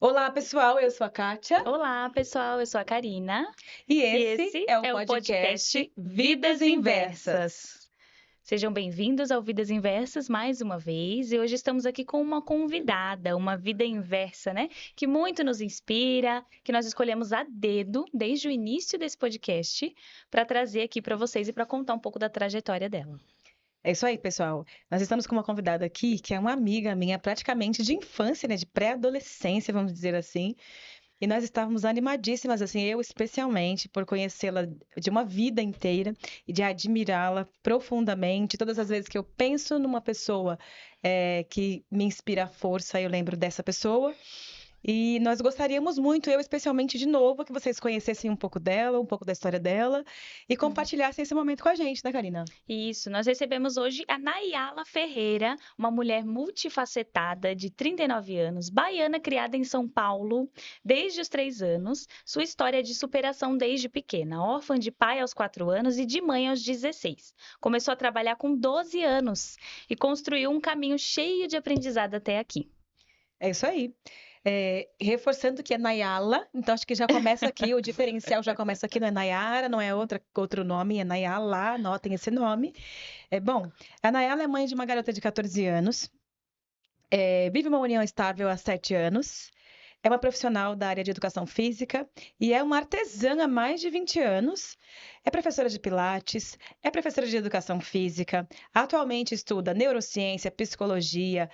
Olá, pessoal, eu sou a Kátia Olá, pessoal, eu sou a Karina e e esse esse é o é o podcast podcast Vidas Inversas. Sejam bem-vindos ao Vidas Inversas mais uma vez. E hoje estamos aqui com uma convidada, uma vida inversa, né? Que muito nos inspira, que nós escolhemos a dedo desde o início desse podcast para trazer aqui para vocês e para contar um pouco da trajetória dela. É isso aí, pessoal. Nós estamos com uma convidada aqui que é uma amiga minha, praticamente de infância, né, de pré-adolescência, vamos dizer assim. E nós estávamos animadíssimas, assim, eu especialmente, por conhecê-la de uma vida inteira e de admirá-la profundamente. Todas as vezes que eu penso numa pessoa que me inspira força, eu lembro dessa pessoa. E nós gostaríamos muito, eu especialmente, de novo, que vocês conhecessem um pouco dela, um pouco da história dela e compartilhassem esse momento com a gente, né, Karina? Isso, nós recebemos hoje a Nayala Ferreira, uma mulher multifacetada de 39 anos, baiana, criada em São Paulo desde os 3 anos. Sua história é de superação desde pequena, órfã de pai aos 4 anos e de mãe aos 16. Começou a trabalhar com 12 anos e construiu um caminho cheio de aprendizado até aqui. É isso aí. Reforçando que é Nayala, então acho que já começa aqui, o diferencial já começa aqui, não é Nayara, não é outro nome, é Nayala, anotem esse nome. Bom, a Nayala é mãe de uma garota de 14 anos, vive uma união estável há 7 anos, é uma profissional da área de educação física e é uma artesã há mais de 20 anos. É professora de pilates, é professora de educação física, atualmente estuda neurociência, psicologia,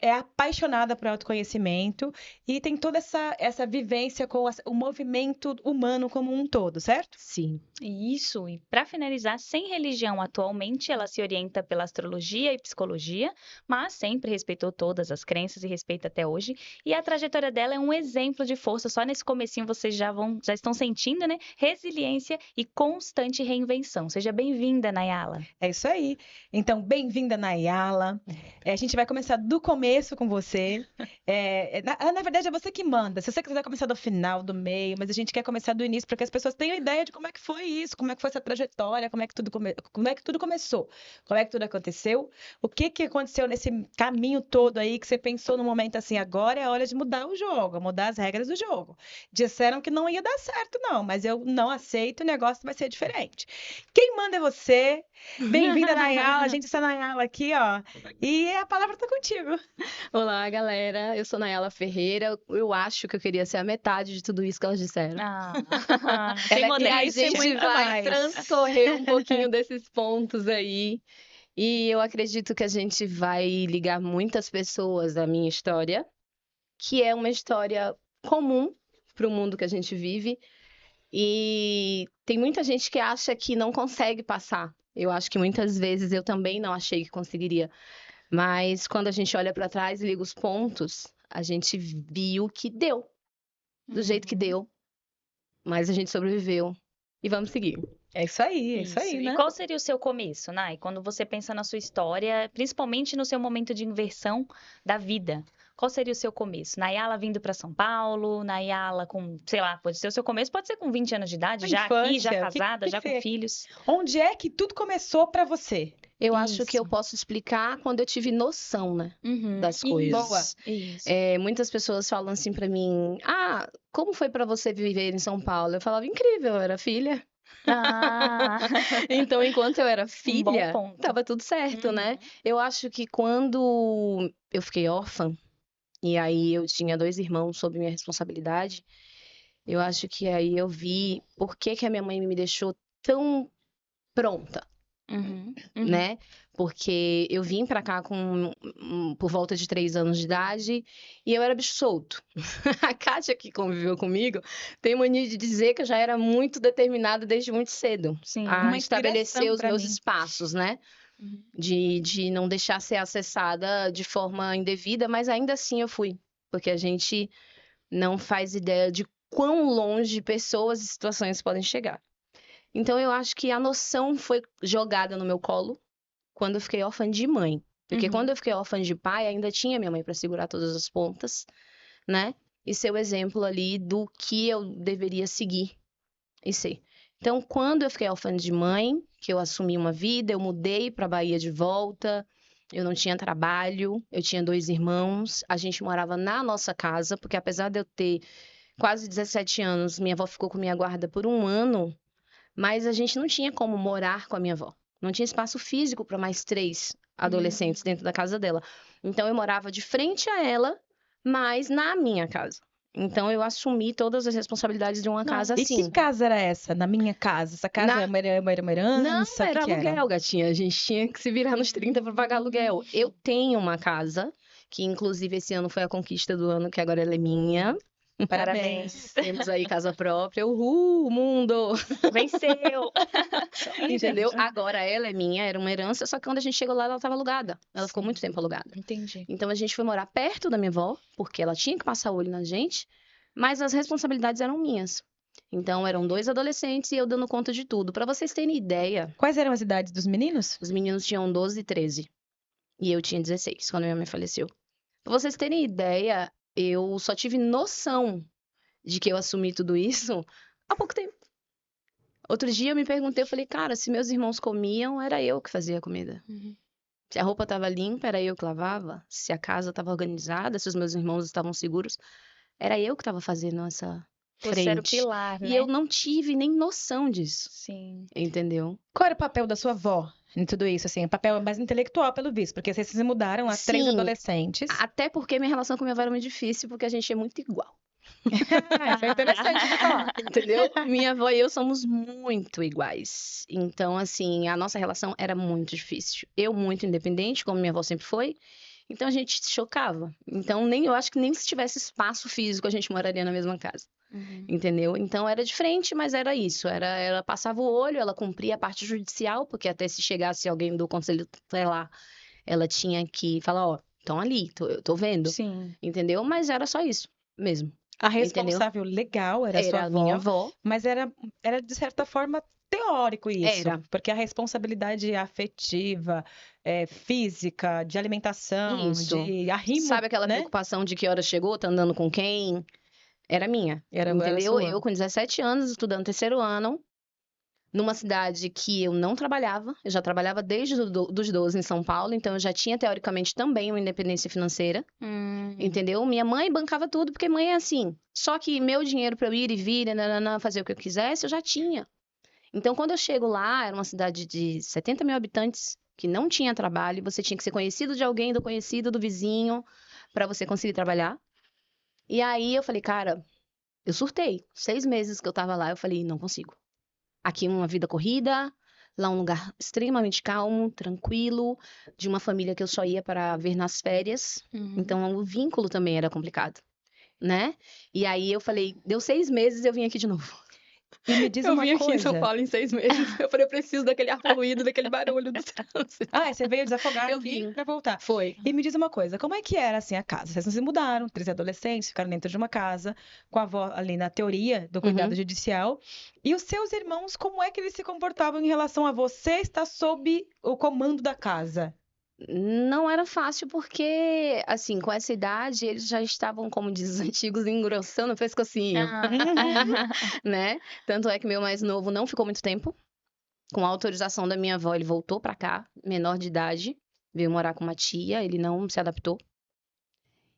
é apaixonada por autoconhecimento e tem toda essa vivência com o movimento humano como um todo, certo? Sim. Isso, e para finalizar, sem religião atualmente, ela se orienta pela astrologia e psicologia, mas sempre respeitou todas as crenças e respeita até hoje. E a trajetória dela é um exemplo de força. Só nesse comecinho vocês já estão sentindo, né? Resiliência e constante reinvenção. Seja bem-vinda, Nayala. É isso aí. Então, bem-vinda, Nayala. A gente vai começar do começo com você. Na verdade, é você que manda. Se você quiser começar do final, do meio, mas a gente quer começar do início para que as pessoas tenham ideia de como é que foi isso, como é que foi essa trajetória, como é que tudo começou, como é que tudo aconteceu, o que que aconteceu nesse caminho todo aí que você pensou no momento assim, agora é a hora de mudar o jogo, mudar as regras do jogo. Disseram que não ia dar certo, não, mas eu não aceito, o negócio vai ser diferente. Quem manda é você. Bem-vinda, Nayala. A gente está na Nayala aqui, ó. E a palavra está contigo. Olá, galera. Eu sou Nayala Ferreira. Eu acho que eu queria ser a metade de tudo isso que elas disseram. Ah, Ela bem é E a isso e modéstia. gente muito vai mais. transcorrer um pouquinho desses pontos aí. E eu acredito que a gente vai ligar muitas pessoas à minha história, que é uma história comum para o mundo que a gente vive. E tem muita gente que acha que não consegue passar. Eu acho que muitas vezes eu também não achei que conseguiria. Mas quando a gente olha para trás e liga os pontos, a gente viu que deu, do jeito que Uhum. deu, mas a gente sobreviveu e vamos seguir. É isso Isso. aí, E né? qual seria o seu começo, Nai? Quando você pensa na sua história, principalmente no seu momento de inversão da vida. Qual seria o seu começo? Nayala vindo para São Paulo, Nayala com, sei lá, pode ser o seu começo, pode ser com 20 anos de idade, A já aqui, já infância, casada, que já com você... filhos. Onde é que tudo começou para você? Eu acho que eu Isso. posso explicar quando eu tive noção, né, Uhum. das Boa. coisas. Isso. Muitas pessoas falam assim para mim: Ah, como foi para você viver em São Paulo? Eu falava: Incrível, eu era filha. Ah, Então, enquanto eu era um bom filha, ponto. tava tudo certo, né? Uhum. Eu acho que quando eu fiquei órfã, e aí eu tinha 2 irmãos sob minha responsabilidade, eu acho que aí eu vi por que que a minha mãe me deixou tão pronta, Uhum. Uhum. né? Porque eu vim pra cá com por volta de 3 anos de idade e eu era bicho solto. A Kátia, que conviveu comigo, tem mania de dizer que eu já era muito determinada desde muito cedo Sim. a Uma estabelecer inspiração os para meus mim. espaços, né? Uhum. De não deixar ser acessada de forma indevida, mas ainda assim eu fui. Porque a gente não faz ideia de quão longe pessoas e situações podem chegar. Então eu acho que a noção foi jogada no meu colo quando eu fiquei órfã de mãe. Porque quando Uhum. eu fiquei órfã de pai, ainda tinha minha mãe para segurar todas as pontas, né? E ser o exemplo ali do que eu deveria seguir e ser. Então, quando eu fiquei órfã de mãe, que eu assumi uma vida, eu mudei para Bahia de volta, Eu não tinha trabalho, eu tinha 2 irmãos, a gente morava na nossa casa, porque apesar de eu ter quase 17 anos, minha avó ficou com minha guarda por 1 ano, mas a gente não tinha como morar com a minha avó. Não tinha espaço físico para mais 3 adolescentes dentro da casa dela. Então eu morava de frente a ela, mas na minha casa. Então eu assumi todas as responsabilidades de uma casa E assim. que casa era essa? Na minha casa? Essa casa Na- era uma Não, herança? O era que era? aluguel, gatinha. A gente tinha que se virar nos 30 para pagar aluguel. Eu tenho uma casa, que inclusive esse ano foi a conquista do ano, que agora ela é minha. Parabéns. Temos aí casa própria. Uhul, mundo! Venceu! Entendeu? Agora ela é minha, era uma herança, só que quando a gente chegou lá, ela estava alugada. Ela ficou Sim. muito tempo alugada. Entendi. Então a gente foi morar perto da minha avó, porque ela tinha que passar o olho na gente, mas as responsabilidades eram minhas. Então eram 2 adolescentes e eu dando conta de tudo. Para vocês terem ideia, Quais eram as idades dos meninos? os meninos tinham 12 e 13 e eu tinha 16 quando minha mãe faleceu. Para vocês terem ideia, eu só tive noção de que eu assumi tudo isso há pouco tempo. Outro dia eu me perguntei, eu falei, cara, se meus irmãos comiam, era eu que fazia a comida. Se a roupa estava limpa, era eu que lavava. Se a casa estava organizada, se os meus irmãos estavam seguros, era eu que estava fazendo essa Você era o frente. pilar, E né? eu não tive nem noção disso, Sim. entendeu? Qual era o papel da sua avó em tudo isso? Assim, o papel mais intelectual, pelo visto, porque vocês se mudaram a 3 Sim. adolescentes. Até porque minha relação com minha avó era muito difícil, porque a gente é muito igual. Isso é interessante de falar. Entendeu? Minha avó e eu somos muito iguais. Então, assim, a nossa relação era muito difícil. Eu muito independente, como minha avó sempre foi. Então a gente se chocava. Então, eu acho que nem se tivesse espaço físico a gente moraria na mesma casa. Entendeu? Então era diferente, mas era isso. Ela passava o olho, ela cumpria a parte judicial, porque até se chegasse alguém do conselho tutelar, ela tinha que falar, ó, estão ali, eu tô vendo. Sim. Entendeu? Mas era só isso mesmo. A responsável legal era a sua Era a avó, minha avó. mas era de certa forma teórico isso. Era. Porque a responsabilidade afetiva, física, de alimentação, Isso. de arrimo, Sabe aquela né? preocupação de que hora chegou, tá andando com quem? Era minha. Era Entendeu? sua. Eu com 17 anos, estudando 3º ano, numa cidade que eu não trabalhava. Eu já trabalhava desde dos 12 em São Paulo, então eu já tinha, teoricamente, também uma independência financeira. Entendeu? Minha mãe bancava tudo, porque mãe é assim. Só que meu dinheiro para eu ir e vir, fazer o que eu quisesse, eu já tinha. Então, quando eu chego lá, era uma cidade de 70 mil habitantes, que não tinha trabalho, você tinha que ser conhecido de alguém, do conhecido, do vizinho, para você conseguir trabalhar. E aí eu falei, cara, eu surtei. 6 meses que eu tava lá, eu falei, não consigo. Aqui uma vida corrida, lá um lugar extremamente calmo, tranquilo, de uma família que eu só ia para ver nas férias. Então o vínculo também era complicado, né? E aí eu falei, deu 6 meses, eu vim aqui de novo. E me diz Eu uma vim aqui em coisa. São Paulo em 6 meses. Eu falei, eu preciso daquele ar poluído, daquele barulho do trânsito. Ah, você veio desafogar Eu aqui vim. pra voltar. Foi. E me diz uma coisa, como é que era assim a casa? Vocês não se mudaram, 3 adolescentes, ficaram dentro de uma casa, com a avó ali na teoria do cuidado judicial. E os seus irmãos, como é que eles se comportavam em relação a você estar sob o comando da casa? Não era fácil porque, assim, com essa idade, eles já estavam, como diz os antigos, engrossando o pescocinho, né? Tanto é que meu mais novo não ficou muito tempo. Com a autorização da minha avó, ele voltou pra cá, menor de idade, veio morar com uma tia, ele não se adaptou.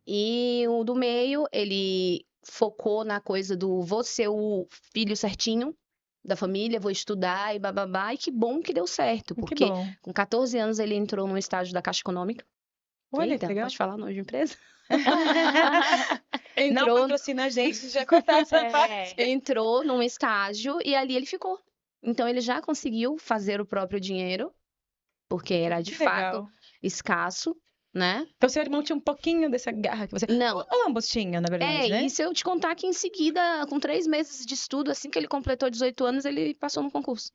E o do meio, ele focou na coisa do vou ser o filho certinho da família, vou estudar e bababá. E que bom que deu certo, Que porque bom. com 14 anos ele entrou num estágio da Caixa Econômica. Olha, Eita, que legal. pode falar nome de empresa? Não Entrou, patrocina a gente, já cortar essa parte. entrou num estágio e ali ele ficou. Então ele já conseguiu fazer o próprio dinheiro, porque era de Que fato legal. escasso, né? Então, seu irmão tinha um pouquinho dessa garra que você... Não, Ambos tinham, na verdade, né? e se eu te contar que em seguida, com 3 meses de estudo, assim que ele completou 18 anos, ele passou no concurso.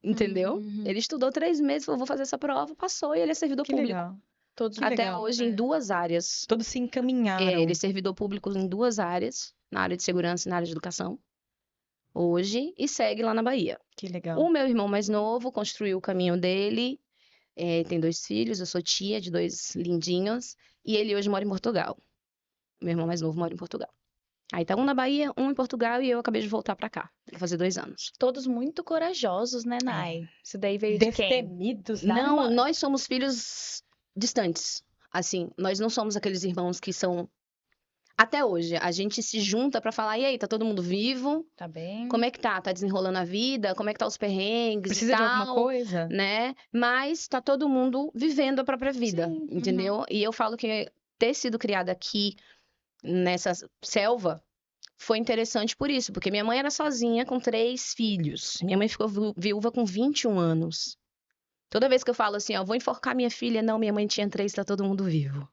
Entendeu? Ele estudou 3 meses, falou, vou fazer essa prova, passou e ele é servidor Que público. legal. Todos Que Até legal. hoje, em 2 áreas. Todos se encaminharam. Ele é servidor público em 2 áreas, na área de segurança e na área de educação. Hoje, e segue lá na Bahia. Que legal. O meu irmão mais novo construiu o caminho dele, tem 2 filhos, eu sou tia de 2 lindinhos, e ele hoje mora em Portugal. Meu irmão mais novo mora em Portugal. Aí tá um na Bahia, um em Portugal e eu acabei de voltar pra cá. Vai fazer 2 anos. Todos muito corajosos, né, Nai? Isso daí veio de quem? Destemidos, né? Não, nós somos filhos distantes. Assim, nós não somos aqueles irmãos que são... Até hoje, a gente se junta pra falar, e aí, tá todo mundo vivo? Tá bem? Como é que tá? Tá desenrolando a vida? Como é que tá os perrengues Precisa e de alguma tal? coisa? Né? Mas tá todo mundo vivendo a própria vida, Sim, entendeu? E eu falo que ter sido criada aqui nessa selva foi interessante por isso, porque minha mãe era sozinha com 3 filhos. Minha mãe ficou viúva com 21 anos. Toda vez que eu falo assim, ó, vou enforcar minha filha, não, minha mãe tinha 3, tá todo mundo vivo.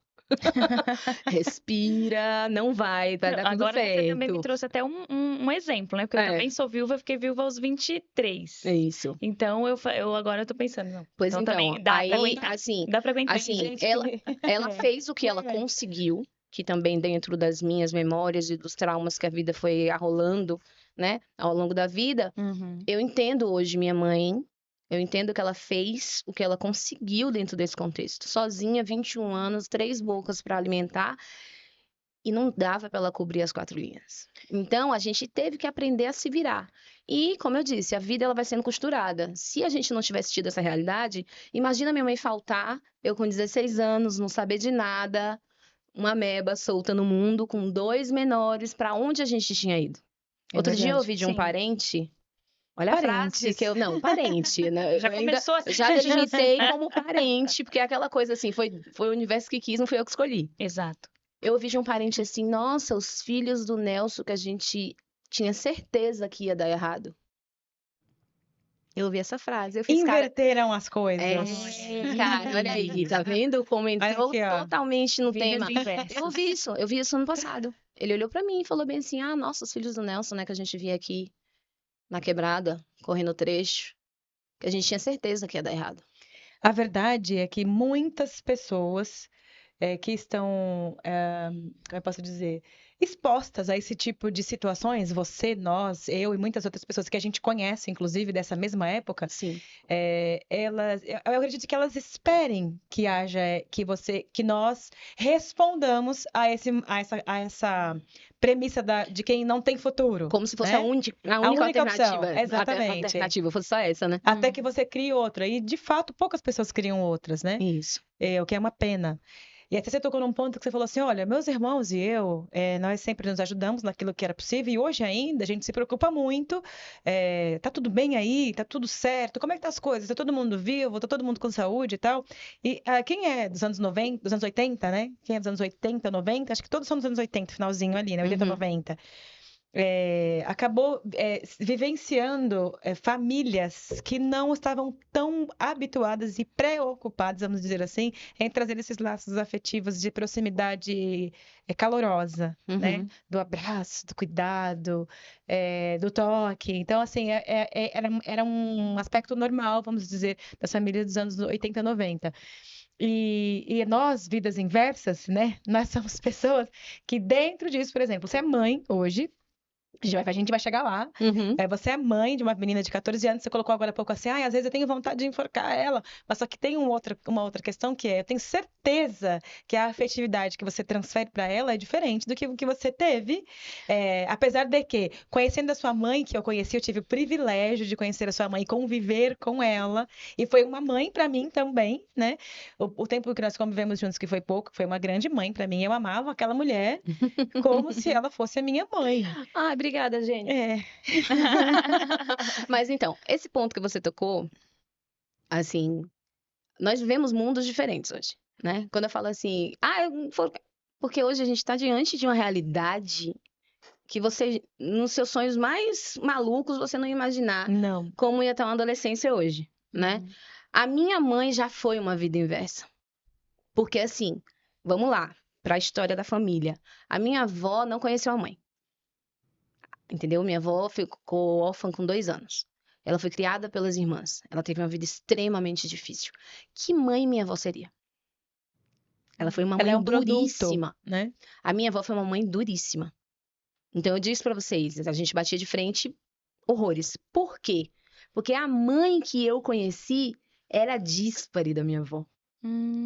Respira, não vai dar tudo Agora você também me certo. trouxe até um exemplo, né? Porque eu também sou viúva, fiquei viúva aos 23. É isso. Então, eu agora tô pensando, não. Pois então, também dá pra aí, aguentar. assim, Dá pra aguentar. gente ela É. fez o que ela conseguiu, que também dentro das minhas memórias e dos traumas que a vida foi arrolando, né, ao longo da vida, Uhum. eu entendo hoje minha mãe, eu entendo que ela fez o que ela conseguiu dentro desse contexto. Sozinha, 21 anos, 3 bocas para alimentar, e não dava para ela cobrir as 4 linhas. Então, a gente teve que aprender a se virar. E, como eu disse, a vida ela vai sendo costurada. Se a gente não tivesse tido essa realidade, imagina minha mãe faltar, eu com 16 anos, não saber de nada, uma ameba solta no mundo com 2 menores, para onde a gente tinha ido? É Outro dia eu verdade. ouvi de um Sim. parente, olha a frase Parentes. que eu... Não, parente, né? Já Eu ainda começou assim. já digitei como parente, porque é aquela coisa assim, foi o universo que quis, não foi eu que escolhi. Exato. Eu ouvi de um parente assim, nossa, os filhos do Nelson que a gente tinha certeza que ia dar errado. Eu ouvi essa frase, eu fiz, cara, Inverteram as coisas. cara, olha aí, tá vendo como entrou aqui, ó. totalmente no Vidas tema? inversas. Eu vi isso ano passado. Ele olhou pra mim e falou bem assim, ah, nossa, os filhos do Nelson, né, que a gente via aqui na quebrada, correndo trecho, que a gente tinha certeza que ia dar errado. A verdade é que muitas pessoas que estão, como eu posso dizer, expostas a esse tipo de situações, você, nós, eu e muitas outras pessoas que a gente conhece, inclusive dessa mesma época, Sim. eu acredito que elas esperem que haja, que nós respondamos a essa premissa de quem não tem futuro. Como se fosse né? a única única opção, alternativa. exatamente. Alternativa fosse só essa, né? Até que você crie outra. E, de fato, poucas pessoas criam outras, né? Isso. O que é uma pena. E até você tocou num ponto que você falou assim, olha, meus irmãos e eu, nós sempre nos ajudamos naquilo que era possível e hoje ainda a gente se preocupa muito, tá tudo bem aí, tá tudo certo, como é que tá as coisas? Tá todo mundo vivo, tá todo mundo com saúde e tal? E quem é dos anos 90, dos anos 80, né? Quem é dos anos 80, 90? Acho que todos são dos anos 80, finalzinho ali, né? 80, 90. Acabou vivenciando famílias que não estavam tão habituadas e preocupadas, vamos dizer assim, em trazer esses laços afetivos de proximidade calorosa, né? Do abraço, do cuidado, do toque. Então, assim, era um aspecto normal, vamos dizer, das famílias dos anos 80, 90. E nós, vidas inversas, né? Nós somos pessoas que dentro disso, por exemplo, você é mãe hoje, a gente vai chegar lá. Você é mãe de uma menina de 14 anos, você colocou agora há pouco assim, às vezes eu tenho vontade de enforcar ela, mas só que tem uma outra questão que eu tenho certeza que a afetividade que você transfere para ela é diferente do que o que você teve, apesar de que, conhecendo a sua mãe, que eu conheci, eu tive o privilégio de conhecer a sua mãe e conviver com ela, e foi uma mãe para mim também, né? O tempo que nós convivemos juntos, que foi pouco, foi uma grande mãe para mim, eu amava aquela mulher como se ela fosse a minha mãe. Ah, obrigada, gente. Mas então, esse ponto que você tocou, assim, nós vivemos mundos diferentes hoje, né? Quando eu falo assim, porque hoje a gente está diante de uma realidade que você, nos seus sonhos mais malucos, você não ia imaginar como ia estar uma adolescência hoje, né? A minha mãe já foi uma vida inversa. Porque assim, vamos lá, para a história da família. A minha avó não conheceu a mãe. Entendeu? Minha avó ficou órfã com 2 anos. Ela foi criada pelas irmãs. Ela teve uma vida extremamente difícil. Que mãe minha avó seria? Ela foi uma mãe duríssima, né? A minha avó foi uma mãe duríssima. Então eu disse pra vocês, a gente batia de frente horrores. Por quê? Porque a mãe que eu conheci era díspare da minha avó.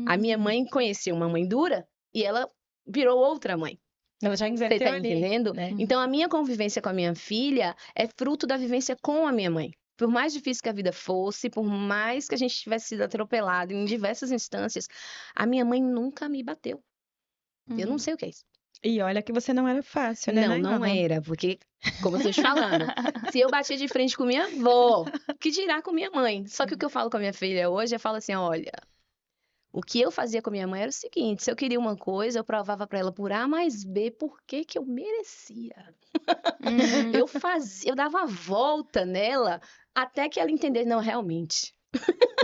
A minha mãe conheceu uma mãe dura e ela virou outra mãe. Ela já Você inverteu tá ali, entendendo? né? Então, a minha convivência com a minha filha é fruto da vivência com a minha mãe. Por mais difícil que a vida fosse, por mais que a gente tivesse sido atropelado em diversas instâncias, a minha mãe nunca me bateu. Eu não sei o que é isso. E olha que você não era fácil, né, Não, não Nayara? era, porque, como eu estou te falando, se eu batia de frente com minha avó, que dirá com minha mãe? Só que o que eu falo com a minha filha hoje, eu falo assim, olha, o que eu fazia com a minha mãe era o seguinte, se eu queria uma coisa, eu provava pra ela por A mais B, por que que eu merecia. Eu fazia, eu dava a volta nela, até que ela entendesse, não, realmente,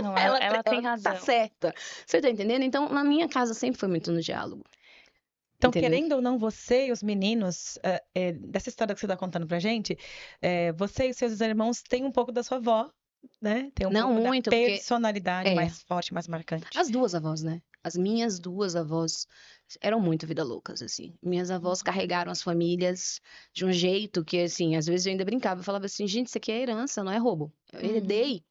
Não, ela, ela tem ela tá razão. certa. Você tá entendendo? Então, na minha casa sempre foi muito no diálogo, Então, entendeu? querendo ou não, você e os meninos, dessa história que você está contando pra gente, você e seus irmãos têm um pouco da sua avó, né? Tem um Não pouco da muito, porque personalidade é, mais forte, mais marcante. as duas avós, né? As minhas duas avós eram muito vida loucas, assim. Minhas avós carregaram as famílias de um jeito que, assim, às vezes eu ainda brincava. Eu falava assim, gente, isso aqui é herança, não é roubo. Eu herdei,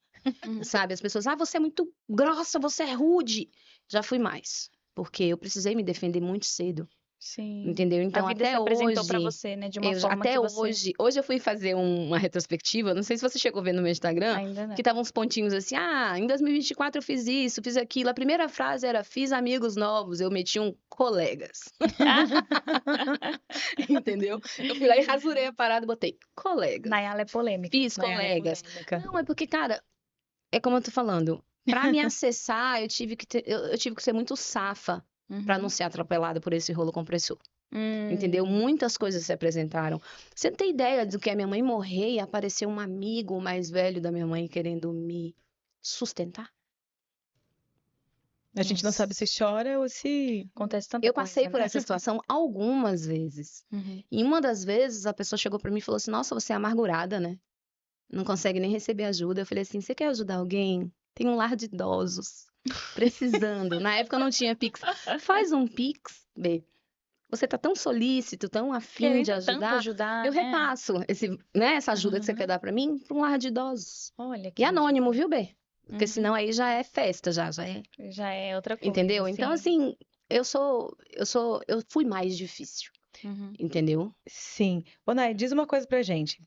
sabe? As pessoas, ah, você é muito grossa, você é rude. Já fui mais, porque eu precisei me defender muito cedo. Sim. Entendeu? A Então, vida se até apresentou pra hoje, você, né? De uma forma até que você hoje eu fui fazer uma retrospectiva, não sei se você chegou a ver no meu Instagram, ainda não. que estavam uns pontinhos assim, ah, em 2024 eu fiz isso, fiz aquilo. A primeira frase era, fiz amigos novos, eu meti um colegas. Entendeu? Eu fui lá e rasurei a parada e botei colegas. Nayala é polêmica. Fiz Nayara é colegas. polêmica. Não, é porque, cara, é como eu tô falando, pra me acessar, eu tive que eu tive que ser muito safa pra não ser atropelada por esse rolo compressor. Entendeu? Muitas coisas se apresentaram. Você não tem ideia do que a minha mãe morrer e aparecer um amigo mais velho da minha mãe querendo me sustentar? A gente não sabe se chora ou se. Acontece tanta Eu coisa, passei por né? essa situação algumas vezes. E uma das vezes a pessoa chegou pra mim e falou assim: Nossa, você é amargurada, né? Não consegue nem receber ajuda. Eu falei assim: Você quer ajudar alguém? Tem um lar de idosos precisando. Na época eu não tinha Pix. Faz um Pix, B. Você tá tão solícito, tão afim de Querendo tanto ajudar. ajudar, Eu né? repasso essa ajuda que você quer dar pra mim pra um lar de idosos. Olha que E anônimo, viu, B? Porque Uhum. senão aí já é festa, já é. Já é outra coisa. Entendeu? Então, sim. assim, eu fui mais difícil, Uhum. entendeu? Sim. Ô, Nay, diz uma coisa pra gente.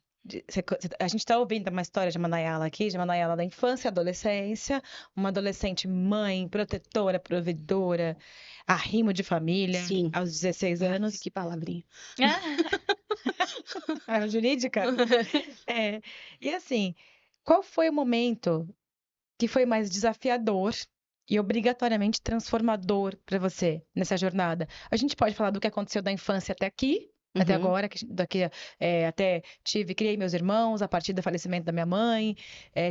A gente tá ouvindo uma história de uma Nayala aqui, de uma Nayala da infância e adolescência, uma adolescente mãe, protetora, provedora, arrimo de família, Sim. aos 16 Ai, anos. que palavrinha. Era jurídica? É. E assim, qual foi o momento que foi mais desafiador e obrigatoriamente transformador para você nessa jornada? A gente pode falar do que aconteceu da infância até aqui, até Uhum. agora, daqui até criei meus irmãos a partir do falecimento da minha mãe.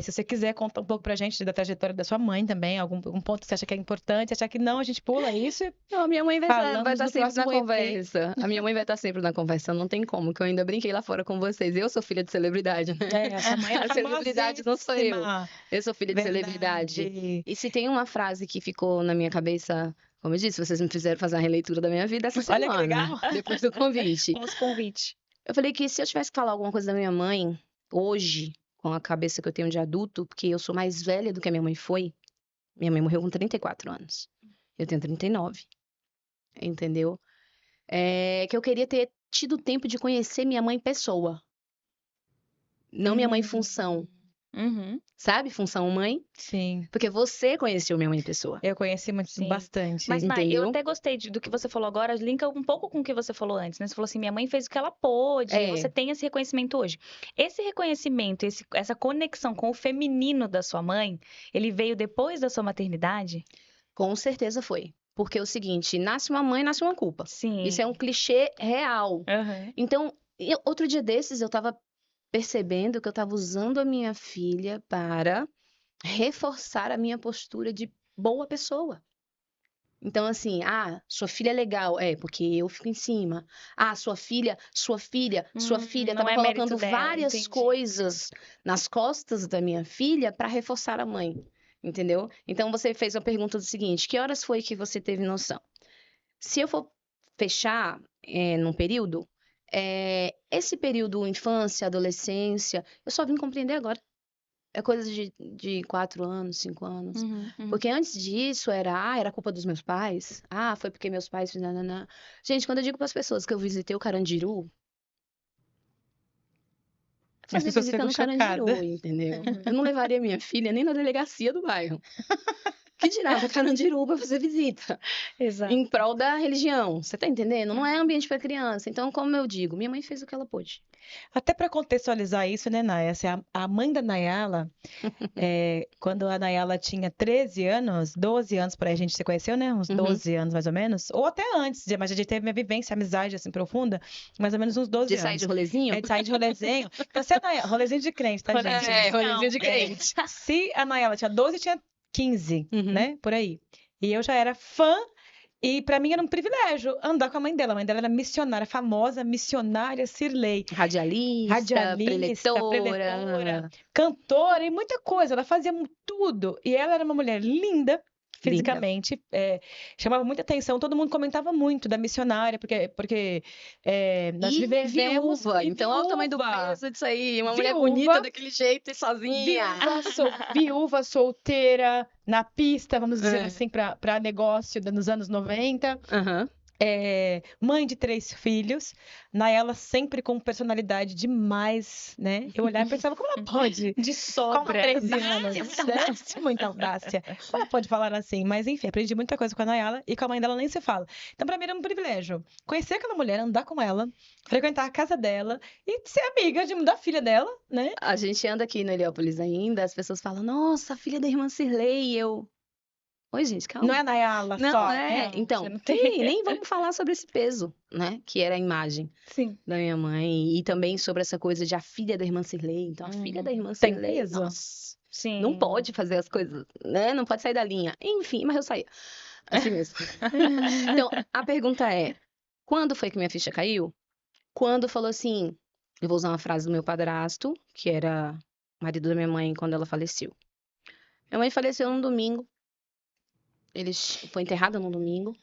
Se você quiser contar um pouco pra gente da trajetória da sua mãe também, algum ponto que você acha que é importante, achar que não, a gente pula isso e Não, a minha mãe vai falamos estar no sempre na próximo EP. conversa. A minha mãe vai estar sempre na conversa, não tem como, que eu ainda brinquei lá fora com vocês. Eu sou filha de celebridade, né? Essa mãe é A celebridade não sou eu. famosíssima. Eu sou filha de celebridade. Verdade. E se tem uma frase que ficou na minha cabeça, como eu disse, vocês me fizeram fazer uma releitura da minha vida essa Olha que semana, legal. depois do convite. Os convites. Eu falei que se eu tivesse que falar alguma coisa da minha mãe, hoje, com a cabeça que eu tenho de adulto, porque eu sou mais velha do que a minha mãe foi, minha mãe morreu com 34 anos. Eu tenho 39. Entendeu? Que eu queria ter tido tempo de conhecer minha mãe pessoa. Não minha mãe função. Uhum. Sabe? Função mãe. Sim, Porque você conheceu minha mãe pessoa. eu conheci Sim. bastante. Mas, Nay, eu Entendeu? até gostei do que você falou agora, linka um pouco com o que você falou antes, né? Você falou assim, minha mãe fez o que ela pôde, É. você tem esse reconhecimento hoje. Esse reconhecimento, essa conexão com o feminino da sua mãe, ele veio depois da sua maternidade? Com certeza foi. Porque é o seguinte, nasce uma mãe, nasce uma culpa. Sim. Isso é um clichê real. Uhum. Então, outro dia desses, eu tava percebendo que eu tava usando a minha filha para reforçar a minha postura de boa pessoa. Então, assim, sua filha é legal. Porque eu fico em cima. Sua filha Não tava é mérito colocando dela, várias entendi. coisas nas costas da minha filha para reforçar a mãe. Entendeu? Então, você fez a pergunta do seguinte: que horas foi que você teve noção? Se eu for fechar num período, esse período infância, adolescência, eu só vim compreender agora. É coisa de 4 anos, 5 anos. Porque antes disso era culpa dos meus pais. Foi porque meus pais fizeram. Gente, quando eu digo para as pessoas que eu visitei o Carandiru, As fazer pessoas visita ficam no Carandiru, chocadas. entendeu? Eu não levaria minha filha nem na delegacia do bairro. Que dirá pra Carandiru pra fazer visita? Exato. Em prol da religião, você tá entendendo? Não é ambiente para criança. Então, como eu digo, minha mãe fez o que ela pôde. Até para contextualizar isso, né, Naya? Assim, a mãe da Nayala, quando a Nayala tinha 13 anos, 12 anos por aí, a gente se conheceu, né? Uns 12 anos, mais ou menos. Ou até antes, mas a gente teve minha vivência, amizade, assim, profunda. Mais ou menos uns 12 De sair de anos. rolezinho? De sair de rolezinho. Então, se a Nayala... Rolezinho de crente, tá, gente? Rolezinho de crente. Se a Nayala tinha 12, eu tinha 15, né? Por aí. E eu já era fã. E para mim era um privilégio andar com a mãe dela. A mãe dela era missionária, famosa missionária Cirlei. Radialista, preletora, Cantora e muita coisa. Ela fazia tudo. E ela era uma mulher linda, fisicamente. Chamava muita atenção. Todo mundo comentava muito da missionária, porque nós vivemos... viúva. Então, olha o tamanho do peso disso aí. Uma mulher bonita daquele jeito e sozinha. Viúva, solteira, na pista, vamos dizer assim, para negócio nos anos 90. Mãe de 3 filhos. Nayala sempre com personalidade demais, né? Eu olhava e pensava, como ela pode? De sobra. Com 13 anos. Muita audácia. Como ela pode falar assim? Mas enfim, aprendi muita coisa com a Nayala e com a mãe dela nem se fala. Então, pra mim era um privilégio conhecer aquela mulher, andar com ela, frequentar a casa dela e ser amiga da filha dela, né? A gente anda aqui no Heliópolis ainda, as pessoas falam, nossa, a filha da irmã Cirlei, e eu... Oi, gente, calma. Não é a Nayala não, só. Então, nem vamos falar sobre esse peso, né? Que era a imagem da minha mãe. E também sobre essa coisa de a filha da irmã Cirlei. Então, a filha da irmã Cirlei, nossa, não pode fazer as coisas, né? Não pode sair da linha. Enfim, mas eu saía. Assim mesmo. Então, a pergunta é, quando foi que minha ficha caiu? Quando falou assim, eu vou usar uma frase do meu padrasto, que era marido da minha mãe quando ela faleceu. Minha mãe faleceu num domingo. Ele foi enterrado no domingo.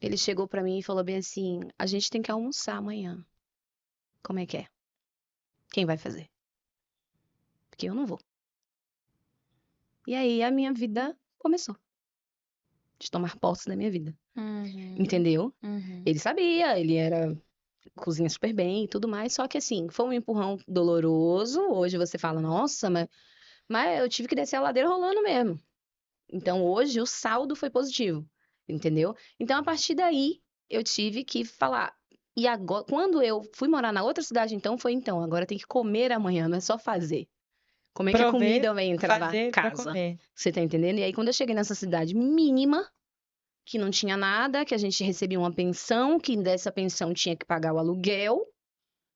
Ele chegou pra mim e falou bem assim: a gente tem que almoçar amanhã. Como é que é? Quem vai fazer? Porque eu não vou. E aí a minha vida começou. De tomar posse da minha vida. Entendeu? Ele sabia, ele cozinha super bem e tudo mais. Só que assim, foi um empurrão doloroso. Hoje você fala, nossa, mas eu tive que descer a ladeira rolando mesmo. Então, hoje, o saldo foi positivo, entendeu? Então, a partir daí, eu tive que falar. E agora, quando eu fui morar na outra cidade, agora tem que comer amanhã, não é só fazer. Como é que a comida vai entrar na casa? Você tá entendendo? E aí, quando eu cheguei nessa cidade mínima, que não tinha nada, que a gente recebia uma pensão, que dessa pensão tinha que pagar o aluguel,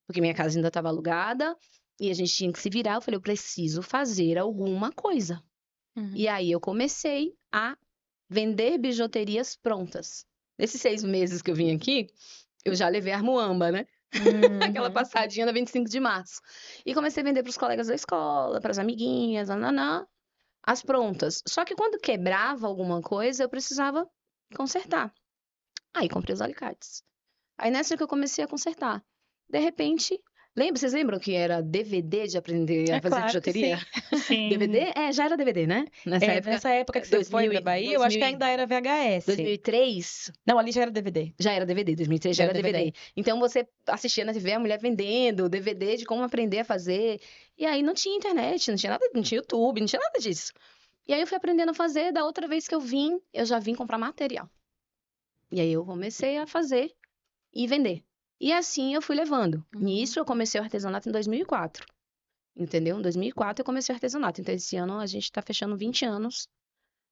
porque minha casa ainda estava alugada, e a gente tinha que se virar, eu falei, eu preciso fazer alguma coisa. E aí eu comecei a vender bijuterias prontas. Nesses 6 meses que eu vim aqui, eu já levei a Armuamba, né? Aquela passadinha da 25 de março. E comecei a vender para os colegas da escola, para as amiguinhas, as prontas. Só que quando quebrava alguma coisa, eu precisava consertar. Aí comprei os alicates. Aí nessa que eu comecei a consertar. De repente... Vocês lembram que era DVD de aprender a fazer bijuteria? Sim. DVD? Já era DVD, né? Nessa época que você foi pra Bahia, eu acho que ainda era VHS. 2003? Não, ali já era DVD. Já era DVD, 2003 já era DVD. Então você assistia na TV a mulher vendendo DVD de como aprender a fazer. E aí não tinha internet, não tinha nada, não tinha YouTube, não tinha nada disso. E aí eu fui aprendendo a fazer, da outra vez que eu já vim comprar material. E aí eu comecei a fazer e vender. E assim eu fui levando. Nisso eu comecei o artesanato em 2004. Entendeu? Em 2004 eu comecei o artesanato. Então esse ano a gente está fechando 20 anos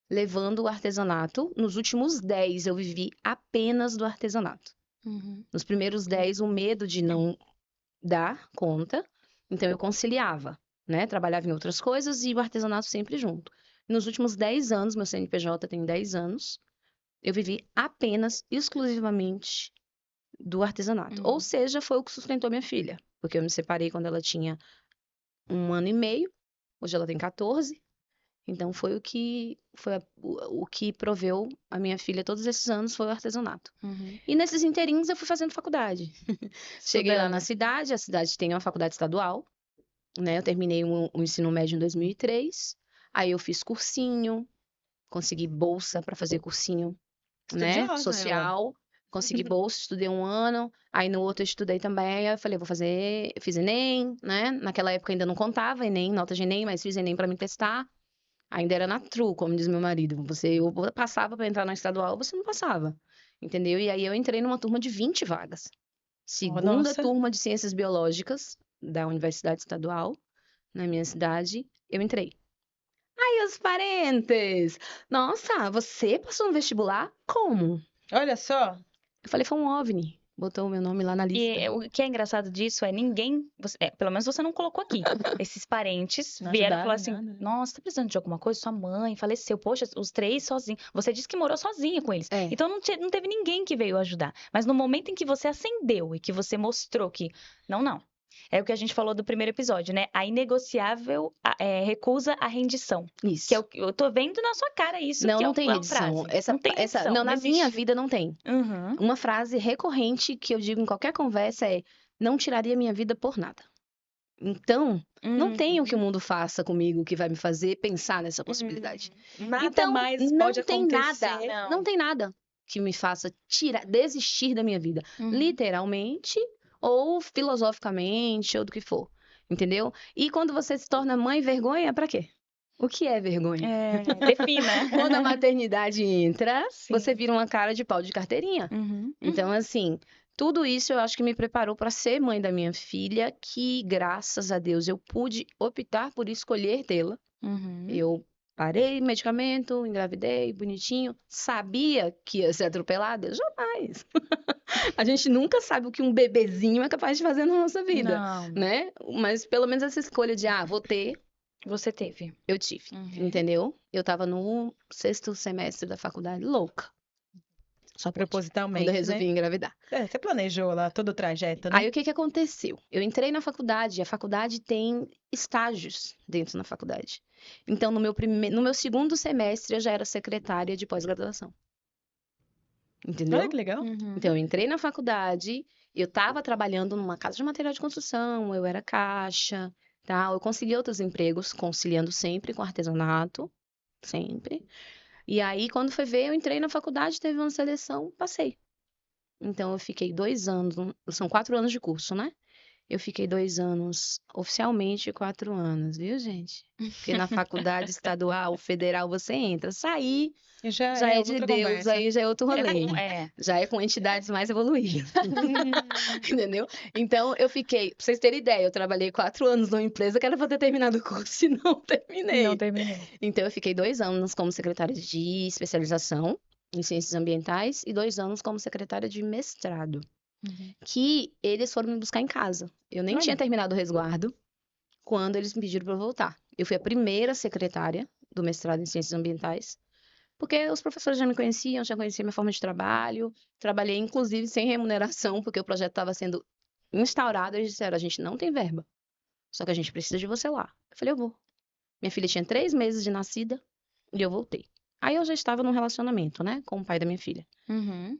levando o artesanato. Nos últimos 10 eu vivi apenas do artesanato. Nos primeiros 10 o medo de não dar conta. Então eu conciliava, né? Trabalhava em outras coisas e o artesanato sempre junto. Nos últimos 10 anos, meu CNPJ tem 10 anos, eu vivi apenas, exclusivamente do artesanato. Ou seja, foi o que sustentou minha filha. Porque eu me separei quando ela tinha 1 ano e meio. Hoje ela tem 14. Então foi o que proveu a minha filha todos esses anos, foi o artesanato. E nesses inteirinhos eu fui fazendo faculdade. Cheguei lá na cidade, a cidade tem uma faculdade estadual. né? Eu terminei o ensino médio em 2003, aí eu fiz cursinho, consegui bolsa para fazer cursinho, né? Estudiosa, Social, consegui bolsa, estudei um ano, aí no outro eu estudei também, aí eu falei, eu fiz Enem, né? Naquela época ainda não contava Enem, nota de Enem, mas fiz Enem para me testar. Ainda era na TRU, como diz meu marido. Você ou passava para entrar na estadual, ou você não passava. Entendeu? E aí eu entrei numa turma de 20 vagas. Segunda nossa. turma de Ciências Biológicas da Universidade Estadual, na minha cidade, eu entrei. Aí os parentes! Nossa, você passou no vestibular? Como? Olha só. Eu falei, foi um OVNI. Botou o meu nome lá na lista. E o que é engraçado disso é pelo menos você não colocou aqui. Esses parentes Não vieram e ajudaram falaram assim: nada, né? nossa, tá precisando de alguma coisa? Sua mãe faleceu. Poxa, os 3 sozinhos. Você disse que morou sozinha com eles. É. Então não teve ninguém que veio ajudar. Mas no momento em que você acendeu e que você mostrou que. Não. É o que a gente falou do primeiro episódio, né? A inegociável recusa a rendição. Isso. Que é o que eu tô vendo na sua cara isso. Não, que não é tem uma redição. frase. Não tem redição. Não, na minha existe. vida não tem. Uhum. Uma frase recorrente que eu digo em qualquer conversa é: não tiraria minha vida por nada. Então, não tem o que o mundo faça comigo que vai me fazer pensar nessa possibilidade. Nada Então, mais não pode tem acontecer. nada, não tem nada que me faça desistir da minha vida, literalmente ou filosoficamente ou do que for, entendeu? E quando você se torna mãe, vergonha pra quê? O que é vergonha? Defina. Quando a maternidade entra, Sim. você vira uma cara de pau de carteirinha. Então, assim, tudo isso eu acho que me preparou para ser mãe da minha filha, que graças a Deus eu pude optar por escolher tê-la. Eu parei medicamento, engravidei, bonitinho. Sabia que ia ser atropelada? Jamais. A gente nunca sabe o que um bebezinho é capaz de fazer na nossa vida, Não. né? Mas pelo menos essa escolha de, vou ter, Você teve. eu tive, entendeu? Eu tava no 6º semestre da faculdade, louca. Só pode. Propositalmente, Quando eu resolvi né? engravidar. Você planejou lá todo o trajeto, né? Aí o que aconteceu? Eu entrei na faculdade, e a faculdade tem estágios dentro da faculdade. Então, no meu 2º semestre, eu já era secretária de pós-graduação. Entendeu? Olha que legal. Então, eu entrei na faculdade, eu estava trabalhando numa casa de material de construção, eu era caixa, tá? Eu consegui outros empregos, conciliando sempre com artesanato, sempre. E aí, quando foi ver, eu entrei na faculdade, teve uma seleção, passei. Então, eu fiquei 2 anos, são 4 anos de curso, né? Eu fiquei 2 anos, oficialmente 4 anos, viu, gente? Porque na faculdade estadual, federal, você entra. Sair Já já é é de outra Deus, conversa. aí já é outro rolê. É. Já é com entidades mais evoluídas. Entendeu? Então, eu fiquei, pra vocês terem ideia, eu trabalhei 4 anos numa empresa que era pra ter terminado o curso e não terminei. Não terminei. Então, eu fiquei 2 anos como secretária de especialização em ciências ambientais e 2 anos como secretária de mestrado. Que eles foram me buscar em casa. Eu nem tinha terminado o resguardo quando eles me pediram para eu voltar. Eu fui a primeira secretária do mestrado em ciências ambientais, porque os professores já me conheciam, já conheciam minha forma de trabalho. Trabalhei, inclusive, sem remuneração, porque o projeto estava sendo instaurado. Eles disseram, a gente não tem verba, só que a gente precisa de você lá. Eu falei, eu vou. Minha filha tinha 3 meses de nascida e eu voltei. Aí eu já estava num relacionamento, né, com o pai da minha filha,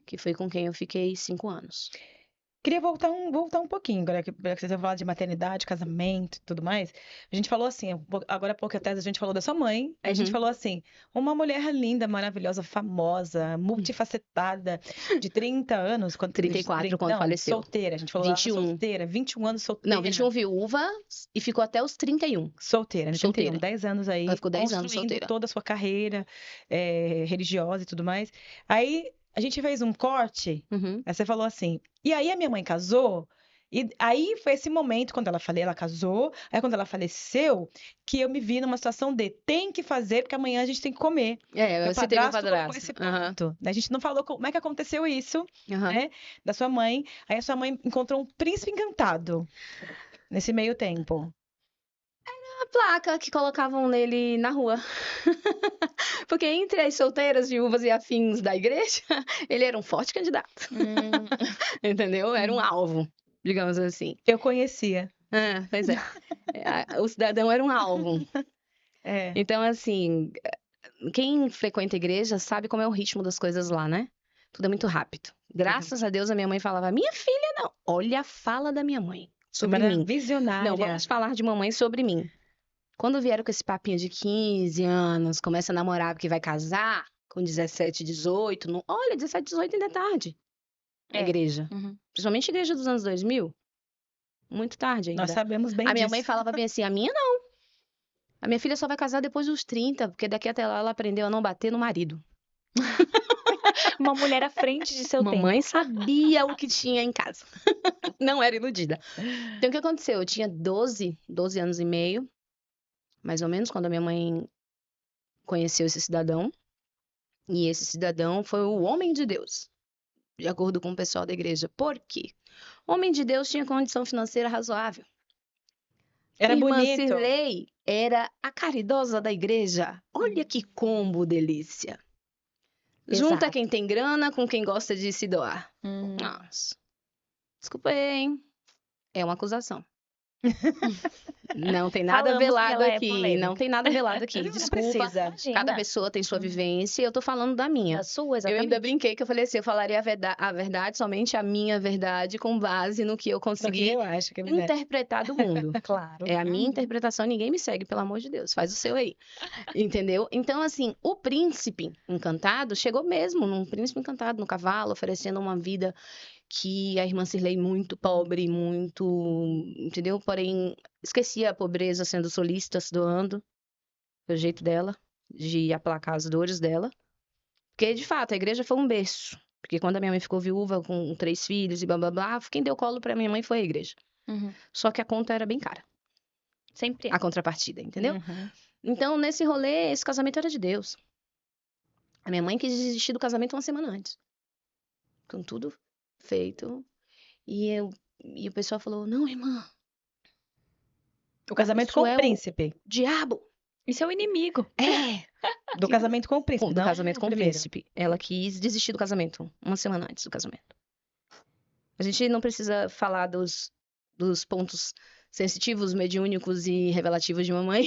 que foi com quem eu fiquei 5 anos. Queria voltar um pouquinho, agora que você falou de maternidade, casamento e tudo mais. A gente falou assim, agora há pouco até a gente falou da sua mãe, aí a gente falou assim, uma mulher linda, maravilhosa, famosa, multifacetada, de 30 anos. 34 quando faleceu. Solteira, a gente falou 21. solteira, 21 anos solteira. Não, 21 viúva e ficou até os 31. Solteira, né? 31, 10 anos aí. Ela ficou 10 anos construindo solteira. toda a sua carreira religiosa e tudo mais. Aí a gente fez um corte, aí você falou assim, e aí a minha mãe casou, e aí foi esse momento, quando ela casou, aí quando ela faleceu, que eu me vi numa situação de tem que fazer, porque amanhã a gente tem que comer. Você teve um colocou padrasto. esse ponto, né? A gente não falou como é que aconteceu isso, né? Da sua mãe. Aí a sua mãe encontrou um príncipe encantado nesse meio tempo. A placa que colocavam nele na rua. Porque entre as solteiras, viúvas e afins da igreja, ele era um forte candidato. Entendeu? Era um alvo, digamos assim. Eu conhecia. Pois é. O cidadão era um alvo. Então, assim, quem frequenta a igreja sabe como é o ritmo das coisas lá, né? Tudo é muito rápido. Graças a Deus, a minha mãe falava, minha filha não. Olha a fala da minha mãe. sobre Era mim. visionária. Não, vamos falar de mamãe sobre mim. Quando vieram com esse papinho de 15 anos, começa a namorar porque vai casar, com 17, 18, olha, 17, 18 ainda é tarde. A É. igreja. Uhum. Principalmente a igreja dos anos 2000. Muito tarde ainda. Nós sabemos bem A minha disso. mãe falava bem assim, a minha não. A minha filha só vai casar depois dos 30, porque daqui até lá ela aprendeu a não bater no marido. Uma mulher à frente de seu tempo. Mamãe sabia o que tinha em casa. Não era iludida. Então, o que aconteceu? Eu tinha 12 anos e meio, mais ou menos, quando a minha mãe conheceu esse cidadão. E esse cidadão foi o homem de Deus, de acordo com o pessoal da igreja. Por quê? O homem de Deus tinha condição financeira razoável. Era Irmã bonito. Cirlei era a caridosa da igreja. Olha que combo delícia. Junta Exato. quem tem grana com quem gosta de se doar. Nossa. Desculpa aí, hein? É uma acusação. Não tem nada Falamos que velado ela é aqui. polêmica. Não tem nada velado aqui. Não Desculpa. precisa. Imagina. Cada pessoa tem sua vivência e eu tô falando da minha. A sua, Eu exatamente. ainda brinquei que eu falei assim, eu falaria a verdade, somente a minha verdade, com base no que eu Do que consegui eu acho que é verdade. interpretar do mundo. Claro. É a minha interpretação, ninguém me segue, pelo amor de Deus. Faz o seu aí. Entendeu? Então, assim, o príncipe encantado chegou mesmo num príncipe encantado no cavalo, oferecendo uma vida que a irmã Cirlei muito pobre, muito, entendeu? Porém, esquecia a pobreza sendo solícita, se doando, o jeito dela, de aplacar as dores dela. Porque, de fato, a igreja foi um berço. Porque quando a minha mãe ficou viúva com 3 filhos e blá, blá, blá, quem deu colo pra minha mãe foi a igreja. Uhum. Só que a conta era bem cara, Sempre é. a contrapartida, entendeu? Uhum. Então, nesse rolê, esse casamento era de Deus. A minha mãe quis desistir do casamento uma semana antes. Com tudo feito. E o pessoal falou, não, irmã, O casamento Isso com é o o- príncipe. diabo. Isso é o inimigo. É, Do casamento com o príncipe, do não casamento com o primeiro. príncipe. Ela quis desistir do casamento uma semana antes do casamento. A gente não precisa falar dos pontos sensitivos, mediúnicos e revelativos de mamãe,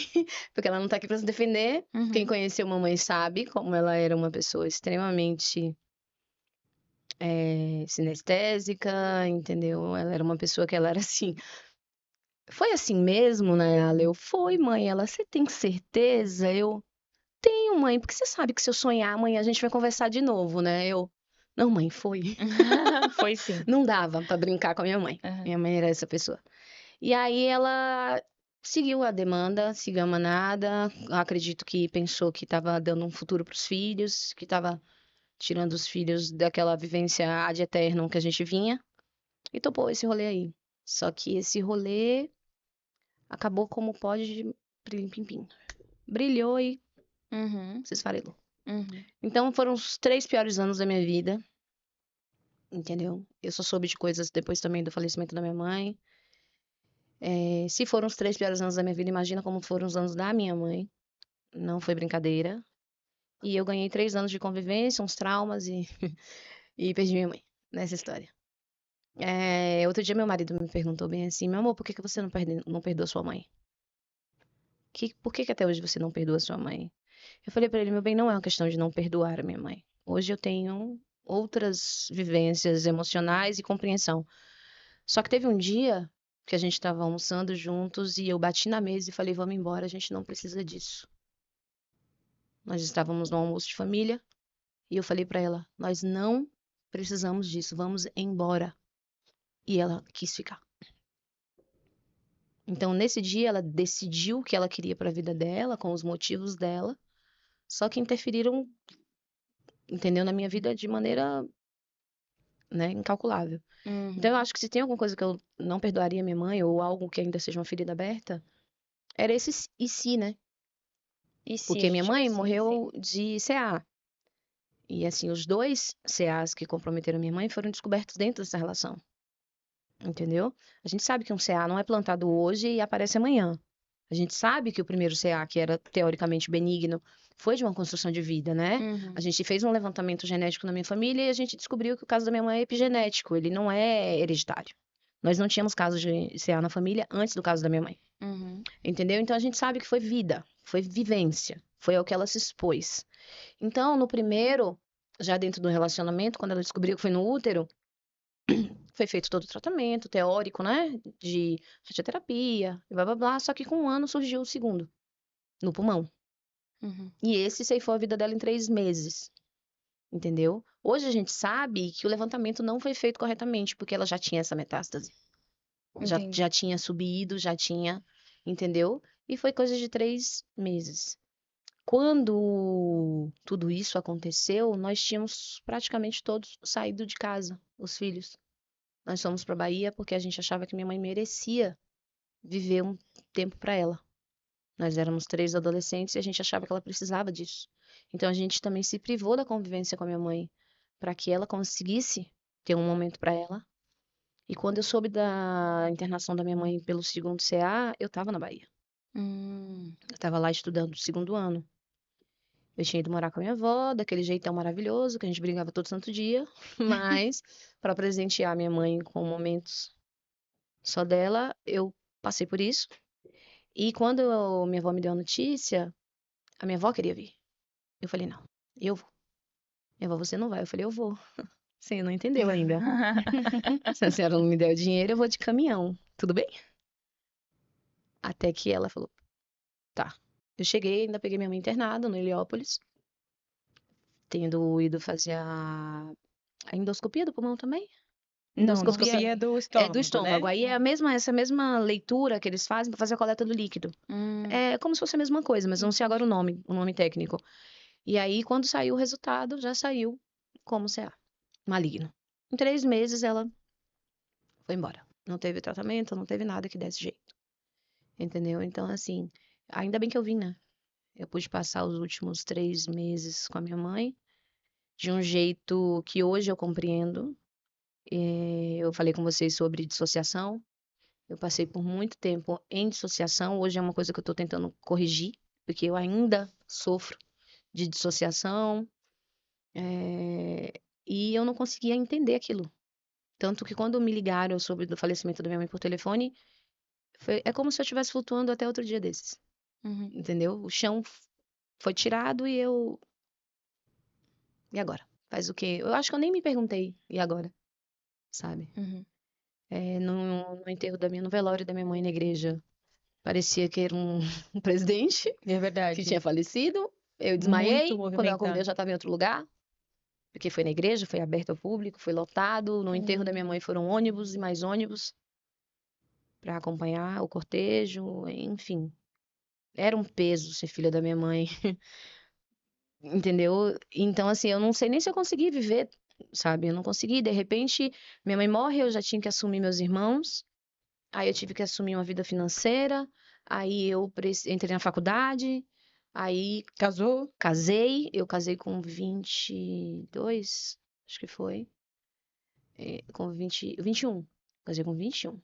porque ela não tá aqui pra se defender. Uhum. Quem conheceu mamãe sabe como ela era uma pessoa extremamente sinestésica, entendeu? Ela era uma pessoa que ela era assim. Foi assim mesmo, né, Ale? Eu, foi, mãe. Ela, você tem certeza? Eu, tenho, mãe, porque você sabe que se eu sonhar amanhã a gente vai conversar de novo, né? Eu, não, mãe, foi. Foi sim. Não dava pra brincar com a minha mãe. Uhum. Minha mãe era essa pessoa. E aí ela seguiu a demanda, seguiu a manada. Acredito que pensou que estava dando um futuro pros filhos, que estava tirando os filhos daquela vivência ad eternum que a gente vinha. E topou esse rolê aí. Só que esse rolê acabou como pode de pim-pim. Brilhou e Uhum. se esfarelou. Uhum. Então foram os 3 piores anos da minha vida. Entendeu? Eu só soube de coisas depois também do falecimento da minha mãe. Se foram os 3 piores anos da minha vida, imagina como foram os anos da minha mãe. Não foi brincadeira. E eu ganhei 3 anos de convivência, uns traumas e, e perdi minha mãe nessa história. Outro dia meu marido me perguntou bem assim, meu amor, por que você não perdoa sua mãe? Por que até hoje você não perdoa sua mãe? Eu falei pra ele, meu bem, não é uma questão de não perdoar a minha mãe. Hoje eu tenho outras vivências emocionais e compreensão. Só que teve um dia que a gente estava almoçando juntos e eu bati na mesa e falei, vamos embora, a gente não precisa disso. Nós estávamos no almoço de família e eu falei pra ela, nós não precisamos disso, vamos embora. E ela quis ficar. Então, nesse dia, ela decidiu o que ela queria para a vida dela, com os motivos dela, só que interferiram, entendeu, na minha vida de maneira, né, incalculável. Uhum. Então, eu acho que se tem alguma coisa que eu não perdoaria minha mãe, ou algo que ainda seja uma ferida aberta, era esse e se, né? E se Porque a minha gente mãe precisa, morreu de CA. E, assim, os 2 CAs que comprometeram minha mãe foram descobertos dentro dessa relação. Entendeu? A gente sabe que um CA não é plantado hoje e aparece amanhã. A gente sabe que o primeiro CA, que era teoricamente benigno, foi de uma construção de vida, né? Uhum. A gente fez um levantamento genético na minha família e a gente descobriu que o caso da minha mãe é epigenético, ele não é hereditário. Nós não tínhamos casos de CA na família antes do caso da minha mãe. Uhum. Entendeu? Então a gente sabe que foi vida, foi vivência, foi ao que ela se expôs. Então, no primeiro, já dentro do relacionamento, quando ela descobriu que foi no útero, Foi feito todo o tratamento teórico, né? De radioterapia, e blá blá blá. Só que com 1 ano surgiu o segundo, no pulmão. Uhum. E esse ceifou a vida dela em 3 meses. Entendeu? Hoje a gente sabe que o levantamento não foi feito corretamente, porque ela já tinha essa metástase. Entendi. Já tinha subido, já tinha, entendeu? E foi coisa de 3 meses. Quando tudo isso aconteceu, nós tínhamos praticamente todos saído de casa, os filhos. Nós fomos para Bahia porque a gente achava que minha mãe merecia viver um tempo para ela. Nós éramos 3 adolescentes e a gente achava que ela precisava disso. Então a gente também se privou da convivência com a minha mãe para que ela conseguisse ter um momento para ela. E quando eu soube da internação da minha mãe pelo segundo CA, eu estava na Bahia. Eu estava lá estudando o segundo ano. Eu tinha ido morar com a minha avó, daquele jeitão maravilhoso, que a gente brigava todo santo dia, mas para presentear minha mãe com momentos só dela, eu passei por isso. E quando minha avó me deu a notícia, a minha avó queria vir. Eu falei, não, eu vou. Minha avó, você não vai. Eu falei, eu vou. Você não entendeu ainda. Se a senhora não me der o dinheiro, eu vou de caminhão. Tudo bem? Até que ela falou, tá. Eu cheguei, ainda peguei minha mãe internada no Heliópolis, tendo ido fazer a endoscopia do pulmão também. Não, Endoscopia endoscopia é do é do estômago, estômago. né? Aí é essa mesma leitura que eles fazem para fazer a coleta do líquido. É como se fosse a mesma coisa, mas não sei agora o nome técnico. E aí, quando saiu o resultado, já saiu como CA, maligno. Em 3 meses, ela foi embora. Não teve tratamento, não teve nada que desse jeito. Entendeu? Então, assim, ainda bem que eu vim, né? Eu pude passar os últimos 3 meses com a minha mãe de um jeito que hoje eu compreendo. Eu falei com vocês sobre dissociação. Eu passei por muito tempo em dissociação. Hoje é uma coisa que eu tô tentando corrigir, porque eu ainda sofro de dissociação. E eu não conseguia entender aquilo. Tanto que quando me ligaram, eu soube do falecimento da minha mãe por telefone, é como se eu estivesse flutuando até outro dia desses. Uhum. Entendeu? O chão foi tirado e eu. E agora? Faz o quê? Eu acho que eu nem me perguntei. E agora? Sabe? Uhum. No enterro no velório da minha mãe na igreja, parecia que era um presidente É que verdade. tinha falecido. Eu Muito desmaiei. Quando eu acordei, eu movimentado. já estava em outro lugar. Porque foi na igreja, foi aberto ao público, foi lotado. No enterro da minha mãe foram ônibus e mais ônibus para acompanhar o cortejo, enfim. Era um peso ser filha da minha mãe, entendeu? Então, assim, eu não sei nem se eu consegui viver, sabe? Eu não consegui. De repente, minha mãe morre, eu já tinha que assumir meus irmãos. Aí eu tive que assumir uma vida financeira. Aí eu entrei na faculdade. Aí Casou? casei. Eu casei com 22, acho que foi. Com 21. Casei com 21.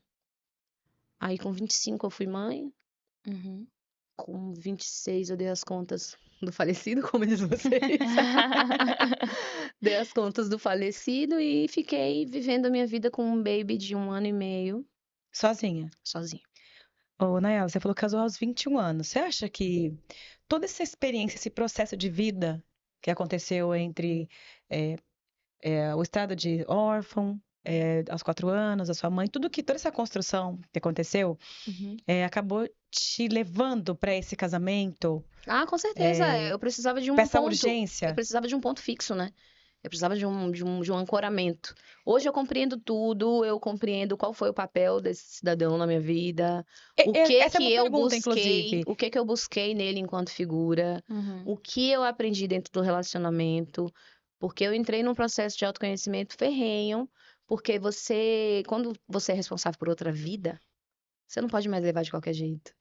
Aí com 25 eu fui mãe. Uhum. Com 26 eu dei as contas do falecido, como diz vocês. Dei as contas do falecido e fiquei vivendo a minha vida com um baby de 1 ano e meio, Sozinha. sozinha. Ô, Nayala, você falou que casou aos 21 anos. Você acha que toda essa experiência, esse processo de vida que aconteceu entre o estado de órfão, aos 4 anos, a sua mãe, toda essa construção que aconteceu, Uhum. acabou te levando para esse casamento, Ah, com certeza. Eu precisava de para um essa ponto. Eu urgência? precisava de um ponto fixo, né? Eu precisava de um ancoramento. Hoje eu compreendo tudo, eu compreendo qual foi o papel desse cidadão na minha vida, Essa é uma pergunta, inclusive. o que eu busquei nele enquanto figura, Uhum. o que eu aprendi dentro do relacionamento, porque eu entrei num processo de autoconhecimento ferrenho, porque quando você é responsável por outra vida, você não pode mais levar de qualquer jeito,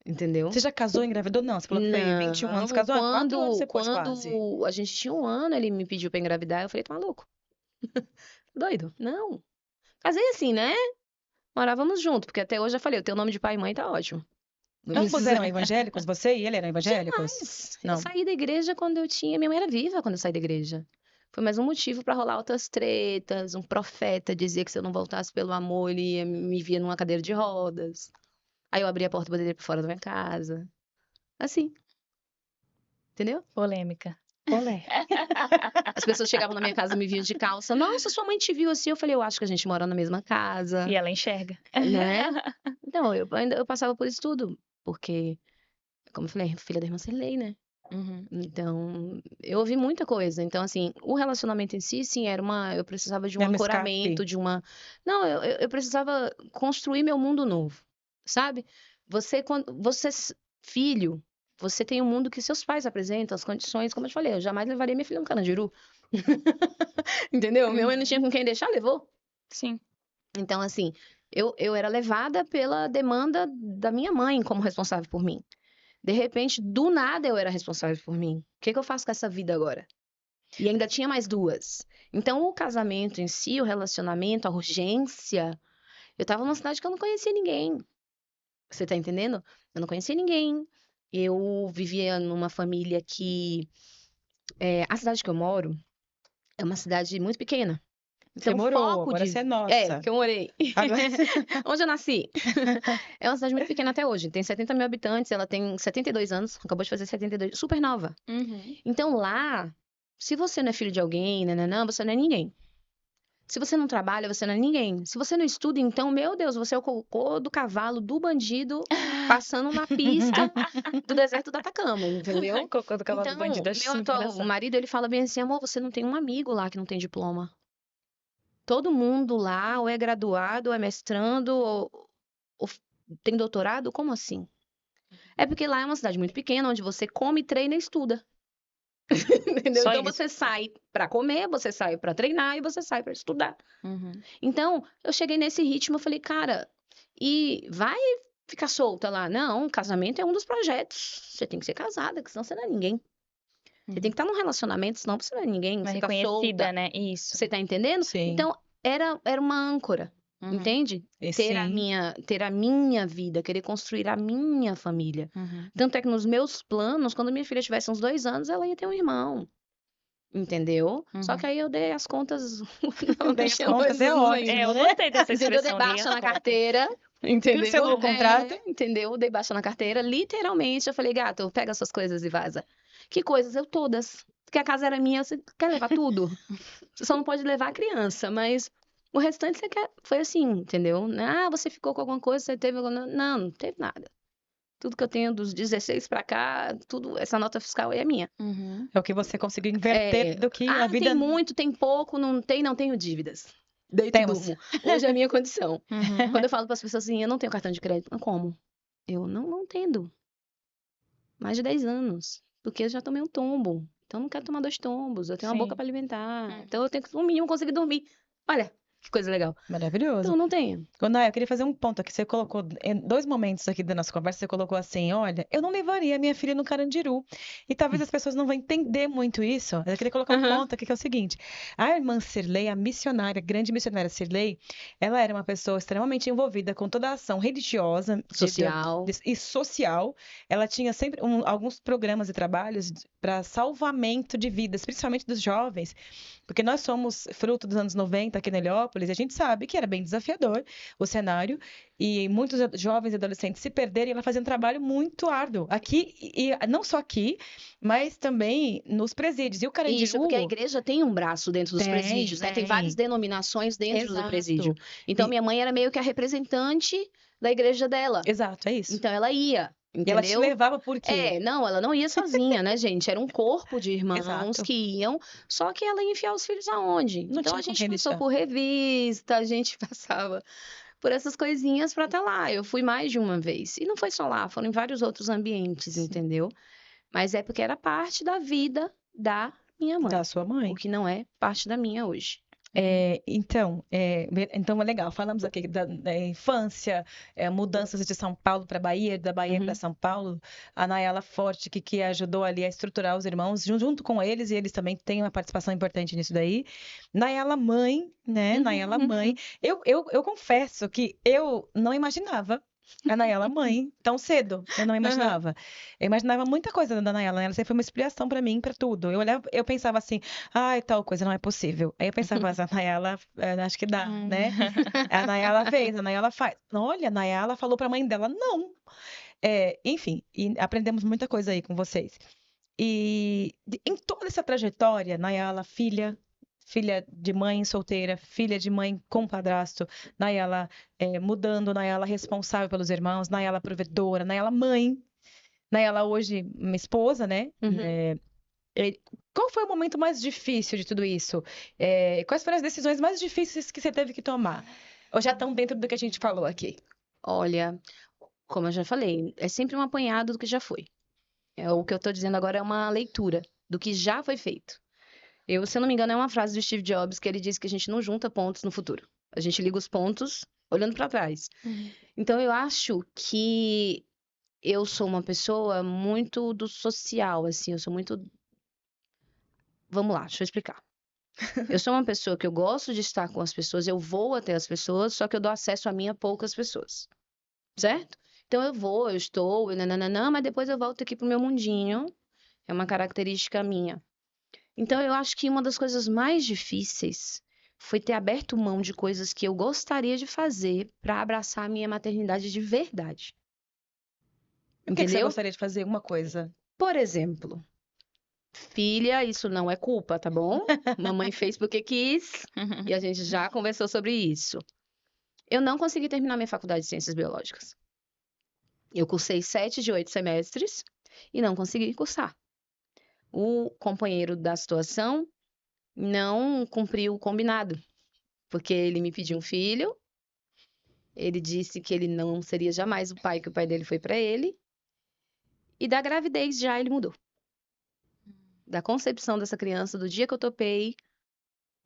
entendeu? Você já casou, engravidou? Não, você falou que foi 21 anos, Não, casou há 4 anos depois, quase. quando a gente tinha 1 ano, ele me pediu pra engravidar, eu falei, tá maluco? Doido? Não. Casei assim, né? Morávamos junto, porque até hoje eu falei, o teu nome de pai e mãe tá ótimo. Não Ambos precisa. eram evangélicos? Você e ele eram evangélicos? Jamais. Eu Não. saí da igreja quando eu tinha. Minha mãe era viva quando eu saí da igreja. Foi mais um motivo pra rolar outras tretas. Um profeta dizia que se eu não voltasse pelo amor, ele me via numa cadeira de rodas. Aí eu abri a porta e botei ele pra fora da minha casa. Assim. Entendeu? Polêmica. Olé. As pessoas chegavam na minha casa e me viam de calça. Nossa, sua mãe te viu assim. Eu falei, eu acho que a gente mora na mesma casa, E ela enxerga. né? Então, eu passava por isso tudo. Porque, como eu falei, filha da irmã Cirlei, né? Uhum. Então, eu ouvi muita coisa. Então, assim, o relacionamento em si, sim, eu precisava de um Era um ancoramento, escape. de uma... Não, eu precisava construir meu mundo novo, sabe? Filho, você tem um mundo que seus pais apresentam, as condições, como eu te falei, eu jamais levaria minha filha no Carandiru. Entendeu? Minha mãe não tinha com quem deixar, levou. Sim. Então, assim, eu era levada pela demanda da minha mãe como responsável por mim. De repente, do nada eu era responsável por mim. O que eu faço com essa vida agora? E ainda tinha mais duas. Então, o casamento em si, o relacionamento, a urgência. Eu tava numa cidade que eu não conhecia ninguém. Você tá entendendo? Eu não conhecia ninguém. Eu vivia numa família que. A cidade que eu moro é uma cidade muito pequena. Você Então, o morou, foco agora de. você é nossa. Que eu morei. Agora... Onde eu nasci. É uma cidade muito pequena até hoje. Tem 70 mil habitantes, ela tem 72 anos, acabou de fazer 72, super nova. Uhum. Então lá, se você não é filho de alguém, nananã, você não é ninguém. Se você não trabalha, você não é ninguém. Se você não estuda, então, meu Deus, você é o cocô do cavalo, do bandido, passando na pista do deserto do Atacama, entendeu? Cocô do cavalo do Então, bandido, acho meu isso atual engraçado. marido, ele fala bem assim, amor, você não tem um amigo lá que não tem diploma. Todo mundo lá ou é graduado, ou é mestrando, ou tem doutorado? Como assim? É porque lá é uma cidade muito pequena, onde você come, treina e estuda. Entendeu? Só Então isso. você sai pra comer, você sai pra treinar e você sai pra estudar. Uhum. Então, eu cheguei nesse ritmo, eu falei, cara, e vai ficar solta lá? Não, casamento é um dos projetos. Você tem que ser casada, que senão você não é ninguém. Você tem que estar num relacionamento, senão você não é ninguém. Uma Você tá reconhecida, solta. né? Isso. Você tá entendendo? Sim. Então, era uma âncora. Uhum. Entende? Ter a minha vida, querer construir a minha família. Uhum. Tanto é que nos meus planos, quando minha filha tivesse uns 2 anos, ela ia ter um irmão. Entendeu? Só que aí eu dei as contas. Não Dei as tinha contas, é mais ótimo, eu né? gostei dessa Entendeu? expressão. Dei dei baixa as na contas. carteira. Entendeu? Cancelou o contrato. Entendeu? Dei baixa na carteira. Literalmente, eu falei, gato, pega suas coisas e vaza. Que coisas? Eu todas. Porque a casa era minha, você quer levar tudo? Você só não pode levar a criança, mas o restante você quer. Foi assim, entendeu? Ah, você ficou com alguma coisa, você teve alguma. Não, não teve nada. Tudo que eu tenho dos 16 pra cá, tudo, essa nota fiscal é minha. Uhum. É o que você conseguiu inverter do que a vida... Tem muito, tem pouco, não tenho dívidas. Deito e Temos. durmo. Hoje é a minha condição. Uhum. Quando eu falo para as pessoas assim, eu não tenho cartão de crédito. Como? Eu não tendo. Mais de 10 anos. Porque eu já tomei um tombo. Então eu não quero tomar 2 tombos. Eu tenho uma Sim. boca para alimentar. Então eu tenho que, no mínimo, conseguir dormir. Olha, que coisa legal. Maravilhoso. Então eu não tenho. Naya, eu queria fazer um ponto aqui. Você colocou, em 2 momentos aqui da nossa conversa, você colocou assim, olha, eu não levaria minha filha no Carandiru. E talvez as pessoas não vão entender muito isso. Eu queria colocar um ponto aqui que é o seguinte. A irmã Cirlei, a missionária, a grande missionária Cirlei, ela era uma pessoa extremamente envolvida com toda a ação religiosa Social. e social. Ela tinha sempre alguns programas e trabalhos para salvamento de vidas, principalmente dos jovens. Porque nós somos fruto dos anos 90 aqui na Heliópolis, e a gente sabe que era bem desafiador o cenário, e muitos jovens e adolescentes se perderem, ela fazia um trabalho muito árduo aqui, e não só aqui, mas também nos presídios. E o Carandiru... Isso, porque a igreja tem um braço dentro dos presídios, né? Tem várias denominações dentro do Exato. presídio. Então, minha mãe era meio que a representante da igreja dela. Exato, é isso. Então, ela ia. E ela te Entendeu? levava por quê? Não, ela não ia sozinha, né, gente? Era um corpo de irmãos Exato. que iam, só que ela ia enfiar os filhos aonde? Não Então tinha a com gente quem passou deixar. por revista, a gente passava por essas coisinhas pra estar lá. Eu fui mais de uma vez. E não foi só lá, foram em vários outros ambientes, entendeu? Mas é porque era parte da vida da minha mãe, Da sua mãe. o que não é parte da minha hoje. Então é legal. Falamos aqui da infância, mudanças de São Paulo para Bahia, da Bahia para São Paulo. A Nayala Forte, que ajudou ali a estruturar os irmãos, junto com eles, e eles também têm uma participação importante nisso daí. Nayala mãe, né? Nayala mãe. Eu confesso que eu não imaginava a Nayala mãe tão cedo. Eu não imaginava. Eu imaginava muita coisa da Nayala. Ela sempre foi uma inspiração para mim, para tudo. Eu pensava assim, ai, tal coisa não é possível. Aí eu pensava, mas a Nayala, acho que dá, né? A Nayala fez, a Nayala faz. Olha, a Nayala falou para a mãe dela, não. Enfim, e aprendemos muita coisa aí com vocês. E em toda essa trajetória, Nayala, filha de mãe solteira, filha de mãe com padrasto, Nayala mudando, Nayala responsável pelos irmãos, Nayala provedora, Nayala mãe, Nayala hoje minha esposa, né? Uhum. Qual foi o momento mais difícil de tudo isso? Quais foram as decisões mais difíceis que você teve que tomar? Ou já estão dentro do que a gente falou aqui? Olha, como eu já falei, é sempre um apanhado do que já foi. O que eu tô dizendo agora é uma leitura do que já foi feito. Se eu não me engano, é uma frase do Steve Jobs que ele disse que a gente não junta pontos no futuro. A gente liga os pontos olhando para trás. Então, eu acho que eu sou uma pessoa muito do social, assim, eu sou muito. Vamos lá, deixa eu explicar. Eu sou uma pessoa que eu gosto de estar com as pessoas, eu vou até as pessoas, só que eu dou acesso a mim a poucas pessoas, certo? Então eu vou, eu estou, nananã, mas depois eu volto aqui pro meu mundinho. É uma característica minha. Então eu acho que uma das coisas mais difíceis foi ter aberto mão de coisas que eu gostaria de fazer para abraçar a minha maternidade de verdade. O que você Entendeu? gostaria de fazer? Uma coisa. Por exemplo, filha, isso não é culpa, tá bom? Mamãe fez porque quis e a gente já conversou sobre isso. Eu não consegui terminar minha faculdade de Ciências Biológicas. Eu cursei 7 de 8 semestres e não consegui cursar. O companheiro da situação não cumpriu o combinado, porque ele me pediu um filho, ele disse que ele não seria jamais o pai que o pai dele foi para ele, e da gravidez já ele mudou. Da concepção dessa criança, do dia que eu topei,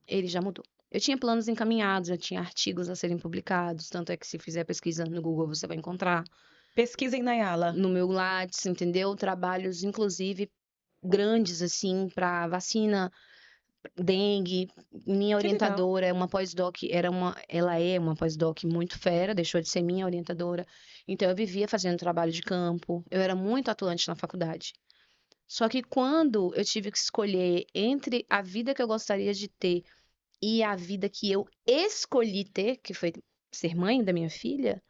ele já mudou. Eu tinha planos encaminhados, eu tinha artigos a serem publicados, tanto é que se fizer pesquisa no Google você vai encontrar. Pesquisa em Nayala. No meu Lattes, entendeu? Trabalhos, inclusive, grandes, assim, para vacina, dengue. Minha Que legal. orientadora é uma pós-doc, ela é uma pós-doc muito fera, deixou de ser minha orientadora. Então, eu vivia fazendo trabalho de campo, eu era muito atuante na faculdade. Só que quando eu tive que escolher entre a vida que eu gostaria de ter e a vida que eu escolhi ter, que foi ser mãe da minha filha,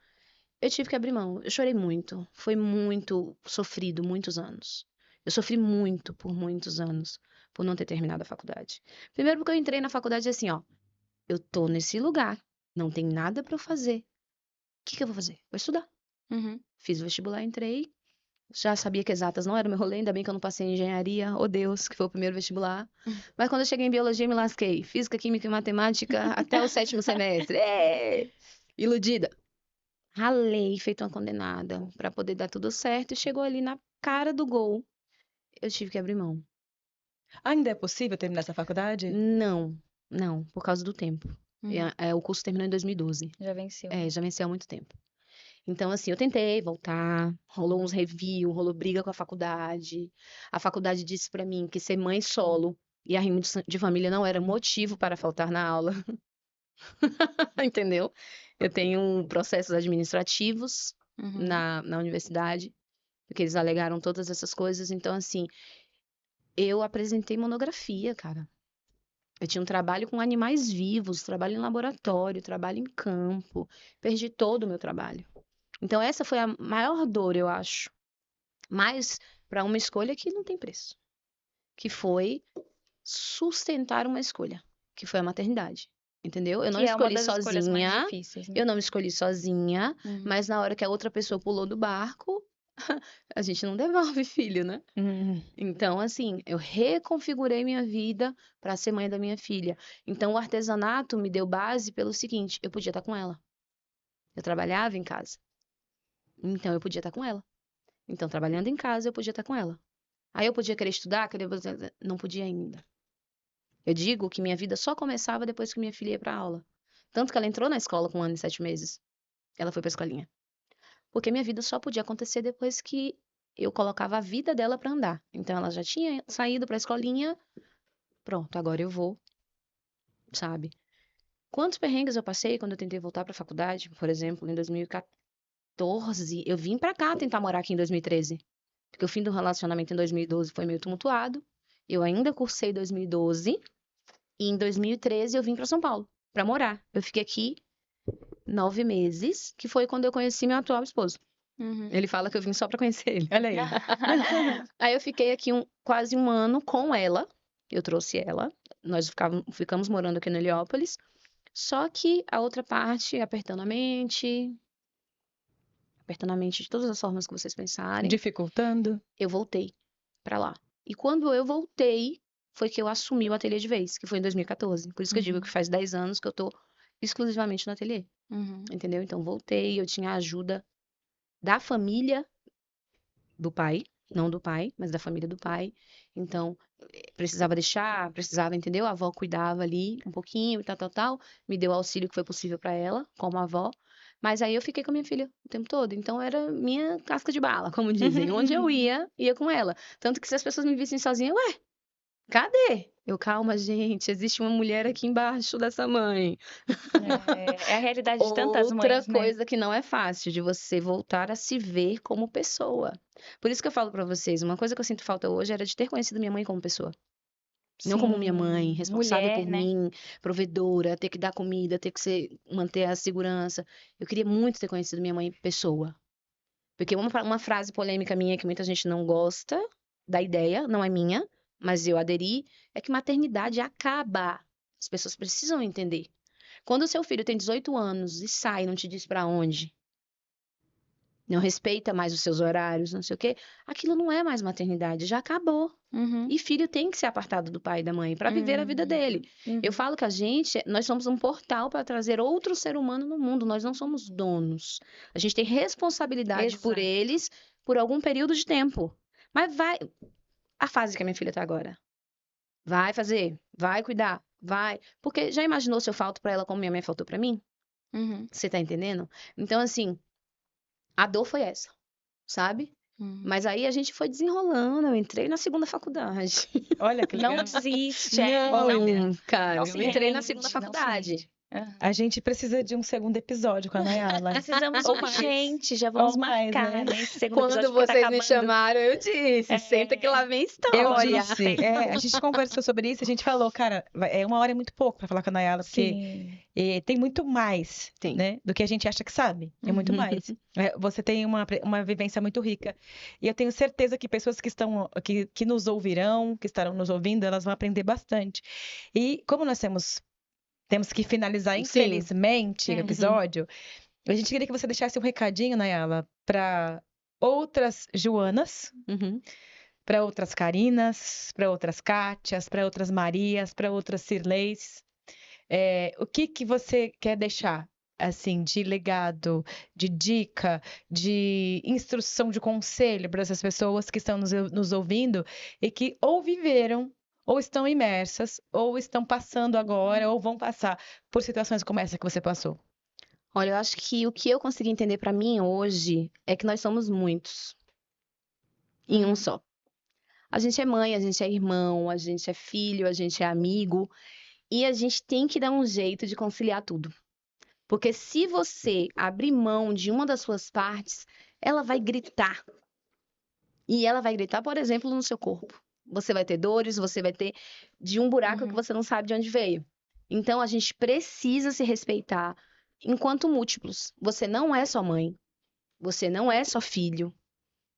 eu tive que abrir mão. Eu chorei muito. Foi muito sofrido, muitos anos. Eu sofri muito por muitos anos por não ter terminado a faculdade. Primeiro porque eu entrei na faculdade assim, ó, eu tô nesse lugar, não tem nada pra eu fazer. O que que eu vou fazer? Vou estudar. Fiz o vestibular, entrei. Já sabia que exatas não era meu rolê, ainda bem que eu não passei em engenharia, oh Deus, que foi o primeiro vestibular. Mas quando eu cheguei em biologia, me lasquei. Física, química e matemática até o 7º semestre. Iludida. Ralei, feito uma condenada, pra poder dar tudo certo, e chegou ali na cara do gol. Eu tive que abrir mão. Ainda é possível terminar essa faculdade? Não, não, por causa do tempo. O curso terminou em 2012. Já venceu. Já venceu há muito tempo. Então, assim, eu tentei voltar, rolou uns review, rolou briga com a faculdade. A faculdade disse pra mim que ser mãe solo e arrimo de família não era motivo para faltar na aula. Entendeu? Eu tenho processos administrativos na universidade, porque eles alegaram todas essas coisas. Então, assim, eu apresentei monografia, cara. Eu tinha um trabalho com animais vivos, trabalho em laboratório, trabalho em campo. Perdi todo o meu trabalho. Então, essa foi a maior dor, eu acho. Mas para uma escolha que não tem preço. Que foi sustentar uma escolha, que foi a maternidade. Entendeu? Eu não Que é uma escolhi das escolhas mais sozinha. difíceis, né? Eu não me escolhi sozinha, mas na hora que a outra pessoa pulou do barco, a gente não devolve filho, né? Então, assim, eu reconfigurei minha vida para ser mãe da minha filha. Então, o artesanato me deu base pelo seguinte: eu podia estar com ela. Eu trabalhava em casa. Então, eu podia estar com ela. Então, trabalhando em casa, eu podia estar com ela. Aí eu podia querer estudar, não podia ainda. Eu digo que minha vida só começava depois que minha filha ia para aula. Tanto que ela entrou na escola com 1 ano e 7 meses. Ela foi para a escolinha. Porque minha vida só podia acontecer depois que eu colocava a vida dela para andar. Então ela já tinha saído para a escolinha. Pronto, agora eu vou, sabe? Quantos perrengues eu passei quando eu tentei voltar para a faculdade, por exemplo, em 2014. Eu vim para cá tentar morar aqui em 2013. Porque o fim do relacionamento em 2012 foi meio tumultuado. Eu ainda cursei 2012 e em 2013 eu vim para São Paulo para morar. Eu fiquei aqui 9 meses, que foi quando eu conheci meu atual esposo. Uhum. Ele fala que eu vim só pra conhecer ele. Olha aí. Aí eu fiquei aqui quase um ano com ela. Eu trouxe ela. Nós ficamos morando aqui no Heliópolis. Só que a outra parte, apertando a mente de todas as formas que vocês pensarem, Dificultando. eu voltei pra lá. E quando eu voltei, foi que eu assumi o ateliê de vez, que foi em 2014. Por isso que eu digo que faz 10 anos que eu tô exclusivamente no ateliê. Uhum. Entendeu? Então voltei, eu tinha a ajuda da família do pai, não do pai, mas da família do pai. Então, precisava, entendeu? A avó cuidava ali um pouquinho e tal. Me deu o auxílio que foi possível pra ela, como avó. Mas aí eu fiquei com a minha filha o tempo todo. Então era minha casca de bala, como dizem. Onde eu ia com ela. Tanto que se as pessoas me vissem sozinha, ué, cadê? Eu, calma, gente, existe uma mulher aqui embaixo dessa mãe. É a realidade de tantas Outra mães, né? coisa que não é fácil, de você voltar a se ver como pessoa. Por isso que eu falo pra vocês, uma coisa que eu sinto falta hoje era de ter conhecido minha mãe como pessoa. Não como minha mãe, Sim, responsável mulher, por né? mim, provedora, ter que dar comida, manter a segurança. Eu queria muito ter conhecido minha mãe pessoa. Porque uma frase polêmica minha que muita gente não gosta da ideia, não é minha, mas eu aderi, é que maternidade acaba. As pessoas precisam entender. Quando o seu filho tem 18 anos e sai, não te diz pra onde, não respeita mais os seus horários, não sei o quê, aquilo não é mais maternidade, já acabou. Uhum. E filho tem que ser apartado do pai e da mãe para viver a vida dele. Uhum. Eu falo que nós somos um portal para trazer outro ser humano no mundo, nós não somos donos. A gente tem responsabilidade por Exato. eles por algum período de tempo. Mas vai, a fase que a minha filha tá agora. Vai fazer, vai cuidar, vai. Porque já imaginou se eu falto para ela como minha mãe faltou para mim? Uhum. Você tá entendendo? Então, assim, a dor foi essa, sabe? Uhum. Mas aí a gente foi desenrolando, eu entrei na segunda faculdade. Olha que Não legal. desiste, Não, cara, não eu se entrei na rende, segunda não se faculdade. rende. Aham. A gente precisa de um segundo episódio com a Nayala. Precisamos Ou mais. urgente, já vamos Ou mais, marcar, né? né? Esse segundo Quando episódio porque tá vocês me acabando. chamaram, eu disse, senta que lá vem Eu história. disse, a gente conversou sobre isso, a gente falou, cara, uma hora é muito pouco para falar com a Nayala, porque Sim. tem muito mais, Tem. né, do que a gente acha que sabe. É muito mais. Você tem uma vivência muito rica. E eu tenho certeza que pessoas que nos ouvirão, que estarão nos ouvindo, elas vão aprender bastante. E como nós temos que finalizar, Sim. infelizmente, o episódio, a gente queria que você deixasse um recadinho, Nayala, para outras Joanas, Uhum. para outras Carinas, para outras Kátias, para outras Marias, para outras Cirleis. O que você quer deixar, assim, de legado, de dica, de instrução, de conselho para essas pessoas que estão nos ouvindo e que ou viveram, ou estão imersas, ou estão passando agora, ou vão passar por situações como essa que você passou? Olha, eu acho que o que eu consegui entender pra mim hoje é que nós somos muitos em um só. A gente é mãe, a gente é irmão, a gente é filho, a gente é amigo e a gente tem que dar um jeito de conciliar tudo. Porque se você abrir mão de uma das suas partes, ela vai gritar. E ela vai gritar, por exemplo, no seu corpo. Você vai ter dores, você vai ter de um buraco que você não sabe de onde veio. Então a gente precisa se respeitar enquanto múltiplos. Você não é só mãe, você não é só filho.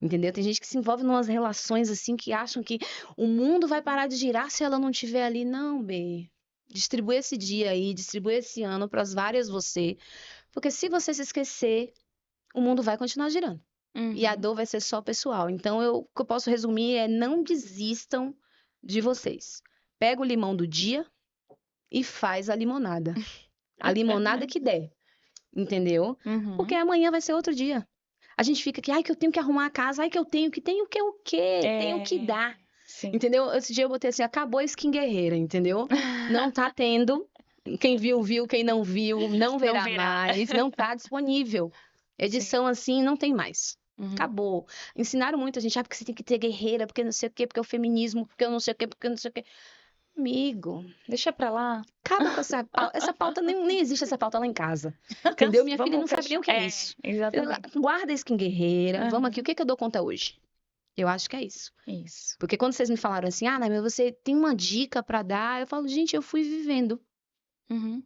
Entendeu? Tem gente que se envolve em umas relações assim que acham que o mundo vai parar de girar se ela não estiver ali. Não, B. Distribui esse dia aí, distribui esse ano para as várias você. Porque se você se esquecer, o mundo vai continuar girando. E a dor vai ser só pessoal. Então, o que eu posso resumir é não desistam de vocês. Pega o limão do dia e faz a limonada. A limonada que der. Entendeu? Porque amanhã vai ser outro dia. A gente fica aqui, ai, que eu tenho que arrumar a casa, ai, que eu tenho que, tem o que, o quê? Tem o que dar. Sim. Entendeu? Esse dia eu botei assim, acabou a skin guerreira, entendeu? Não tá tendo. Quem viu, viu. Quem não viu, não verá mais. Não tá disponível. Edição assim, não tem mais. Acabou. Ensinaram muito a gente, porque você tem que ter guerreira, porque não sei o quê, porque é o feminismo, porque eu não sei o quê, porque eu não sei o quê. Amigo, Deixa pra lá. acaba com essa pauta. Essa pauta, nem existe essa pauta lá em casa. Entendeu? Minha filha não sabe nem o que é isso. Exatamente. Guarda a skin guerreira. Vamos aqui, o que eu dou conta hoje? Eu acho que é isso. Isso. Porque quando vocês me falaram assim, Nay, mas você tem uma dica pra dar? Eu falo, gente, eu fui vivendo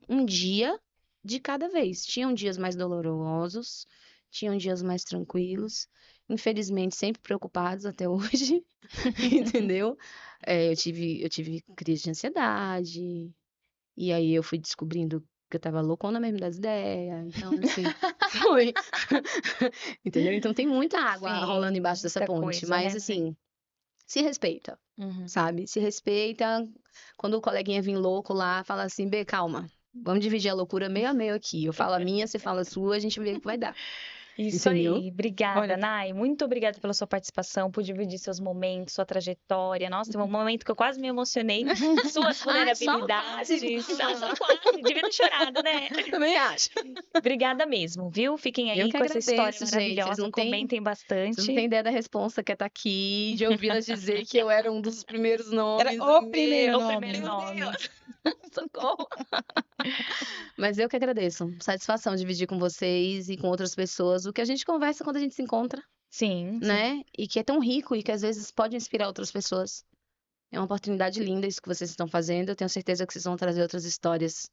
um dia de cada vez. Tinham dias mais dolorosos, tinham dias mais tranquilos, infelizmente sempre preocupados até hoje, entendeu? Eu tive crise de ansiedade, e aí eu fui descobrindo que eu tava loucona mesmo das ideias, então assim, foi. Entendeu? Então tem muita água Sim, rolando embaixo dessa muita ponte, coisa, mas né? assim, se respeita, Uhum. sabe? Se respeita. Quando o coleguinha vir louco lá, fala assim, Bê, calma, vamos dividir a loucura meio a meio aqui. Eu falo a minha, você fala a sua, a gente vê o que vai dar. Isso Entendeu? aí. Obrigada, Olha, Nai. Muito obrigada pela sua participação, por dividir seus momentos, sua trajetória. Nossa, tem um momento que eu quase me emocionei. Suas Ai, só vulnerabilidades. quase. Só quase. Devia ter chorado, né? Também acho. Obrigada mesmo, viu? Fiquem Eu aí que com essa história agradeço, gente. maravilhosa. Comentem Vocês não bastante. têm ideia da responsa que é estar aqui, de ouvi-las dizer que eu era um dos primeiros era nomes. o primeiro O nome. primeiro nome. Socorro. Mas eu que agradeço. Satisfação dividir com vocês e com outras pessoas o que a gente conversa quando a gente se encontra, Sim, sim. né? E que é tão rico e que às vezes pode inspirar outras pessoas. É uma oportunidade linda isso que vocês estão fazendo. Eu tenho certeza que vocês vão trazer outras histórias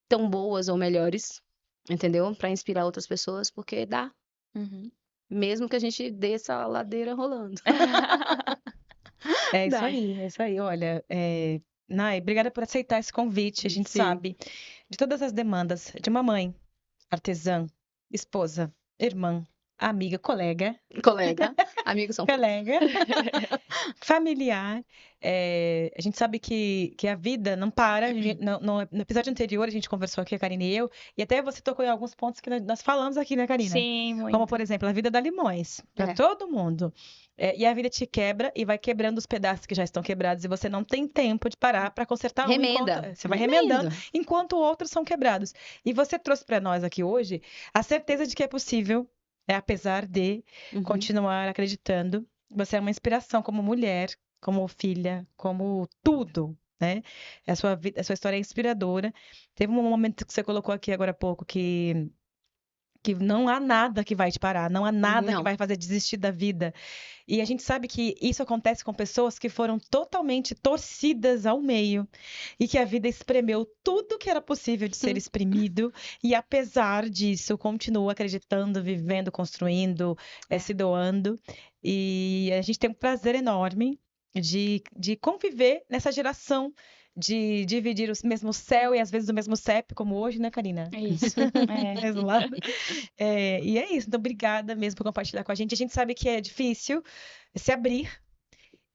tão boas ou melhores, entendeu? Para inspirar outras pessoas, porque dá. Uhum. Mesmo que a gente desça a ladeira rolando. É isso Dá. aí, é isso aí. Olha, Nai, obrigada por aceitar esse convite. A gente Sim. sabe de todas as demandas de uma mãe, artesã, esposa, irmã, amiga, colega, Colega, amigos são colega, familiar. A gente sabe que a vida não para. No episódio anterior, a gente conversou aqui, a Karina e eu, e até você tocou em alguns pontos que nós falamos aqui, né, Karina? Sim, muito. Como, por exemplo, a vida dá limões para É. todo mundo. E a vida te quebra e vai quebrando os pedaços que já estão quebrados e você não tem tempo de parar para consertar um Remenda. enquanto você vai remendando enquanto outros são quebrados. E você trouxe para nós aqui hoje a certeza de que é possível, apesar de Uhum. continuar acreditando. Você é uma inspiração como mulher, como filha, como tudo, né? A sua história é inspiradora. Teve um momento que você colocou aqui agora há pouco que não há nada que vai te parar, não há nada que Não. vai fazer desistir da vida. E a gente sabe que isso acontece com pessoas que foram totalmente torcidas ao meio e que a vida espremeu tudo que era possível de ser exprimido e apesar disso continua acreditando, vivendo, construindo, se doando. E a gente tem um prazer enorme de conviver nessa geração, de dividir o mesmo céu e às vezes o mesmo CEP, como hoje, né, Karina? É isso. Mesmo lado. E é isso. Então, obrigada mesmo por compartilhar com a gente. A gente sabe que é difícil se abrir.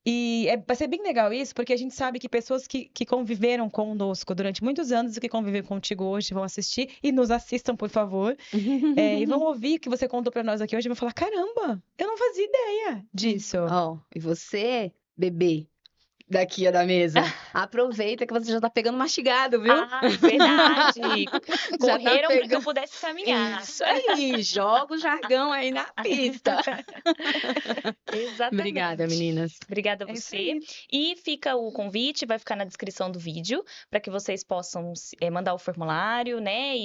E vai ser bem legal isso, porque a gente sabe que pessoas que conviveram conosco durante muitos anos e que convivem contigo hoje vão assistir e nos assistam, por favor. E vão ouvir o que você contou para nós aqui hoje e vão falar: caramba, eu não fazia ideia disso. Ó, e você, bebê, daqui da mesa, aproveita que você já tá pegando mastigado, viu? Ah, verdade. Já tá Correram para que eu pegando. pudesse caminhar. Isso aí, joga o jargão aí na pista. Exatamente. Obrigada, meninas. Obrigada a É isso você. aí. E fica o convite, vai ficar na descrição do vídeo, para que vocês possam mandar o formulário, né?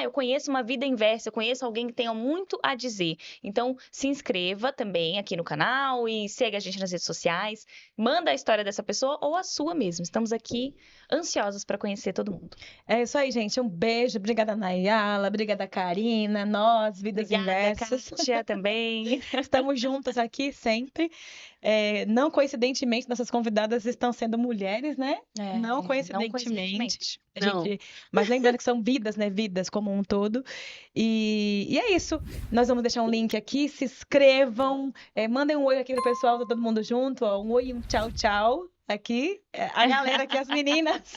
Eu conheço uma vida inversa, eu conheço alguém que tenha muito a dizer. Então, se inscreva também aqui no canal e segue a gente nas redes sociais. Manda a história dessa pessoa ou a sua mesmo. Estamos aqui ansiosos para conhecer todo mundo. É isso aí, gente. Um beijo. Obrigada, Nayala. Obrigada, Karina. Nós, Vidas Obrigada, Inversas. Kátia, também. Estamos juntas aqui sempre. Não coincidentemente, nossas convidadas estão sendo mulheres, né? Não coincidentemente. Mas lembrando que são vidas, né? Vidas como um todo. E é isso. Nós vamos deixar um link aqui. Se inscrevam. Mandem um oi aqui pro pessoal, tá todo mundo junto. Ó. Um oi e um tchau, tchau. Aqui, a galera aqui, as meninas.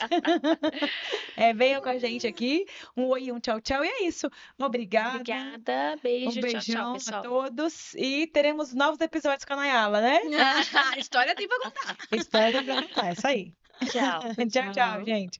Venham com a gente aqui. Um oi e um tchau, tchau. E é isso. Obrigada. Obrigada. Beijo. Um beijão tchau, pessoal. a todos. E teremos novos episódios com a Nayala, né? A história tem pra contar. Espero que é isso aí. Tchau. Tchau, tchau, gente.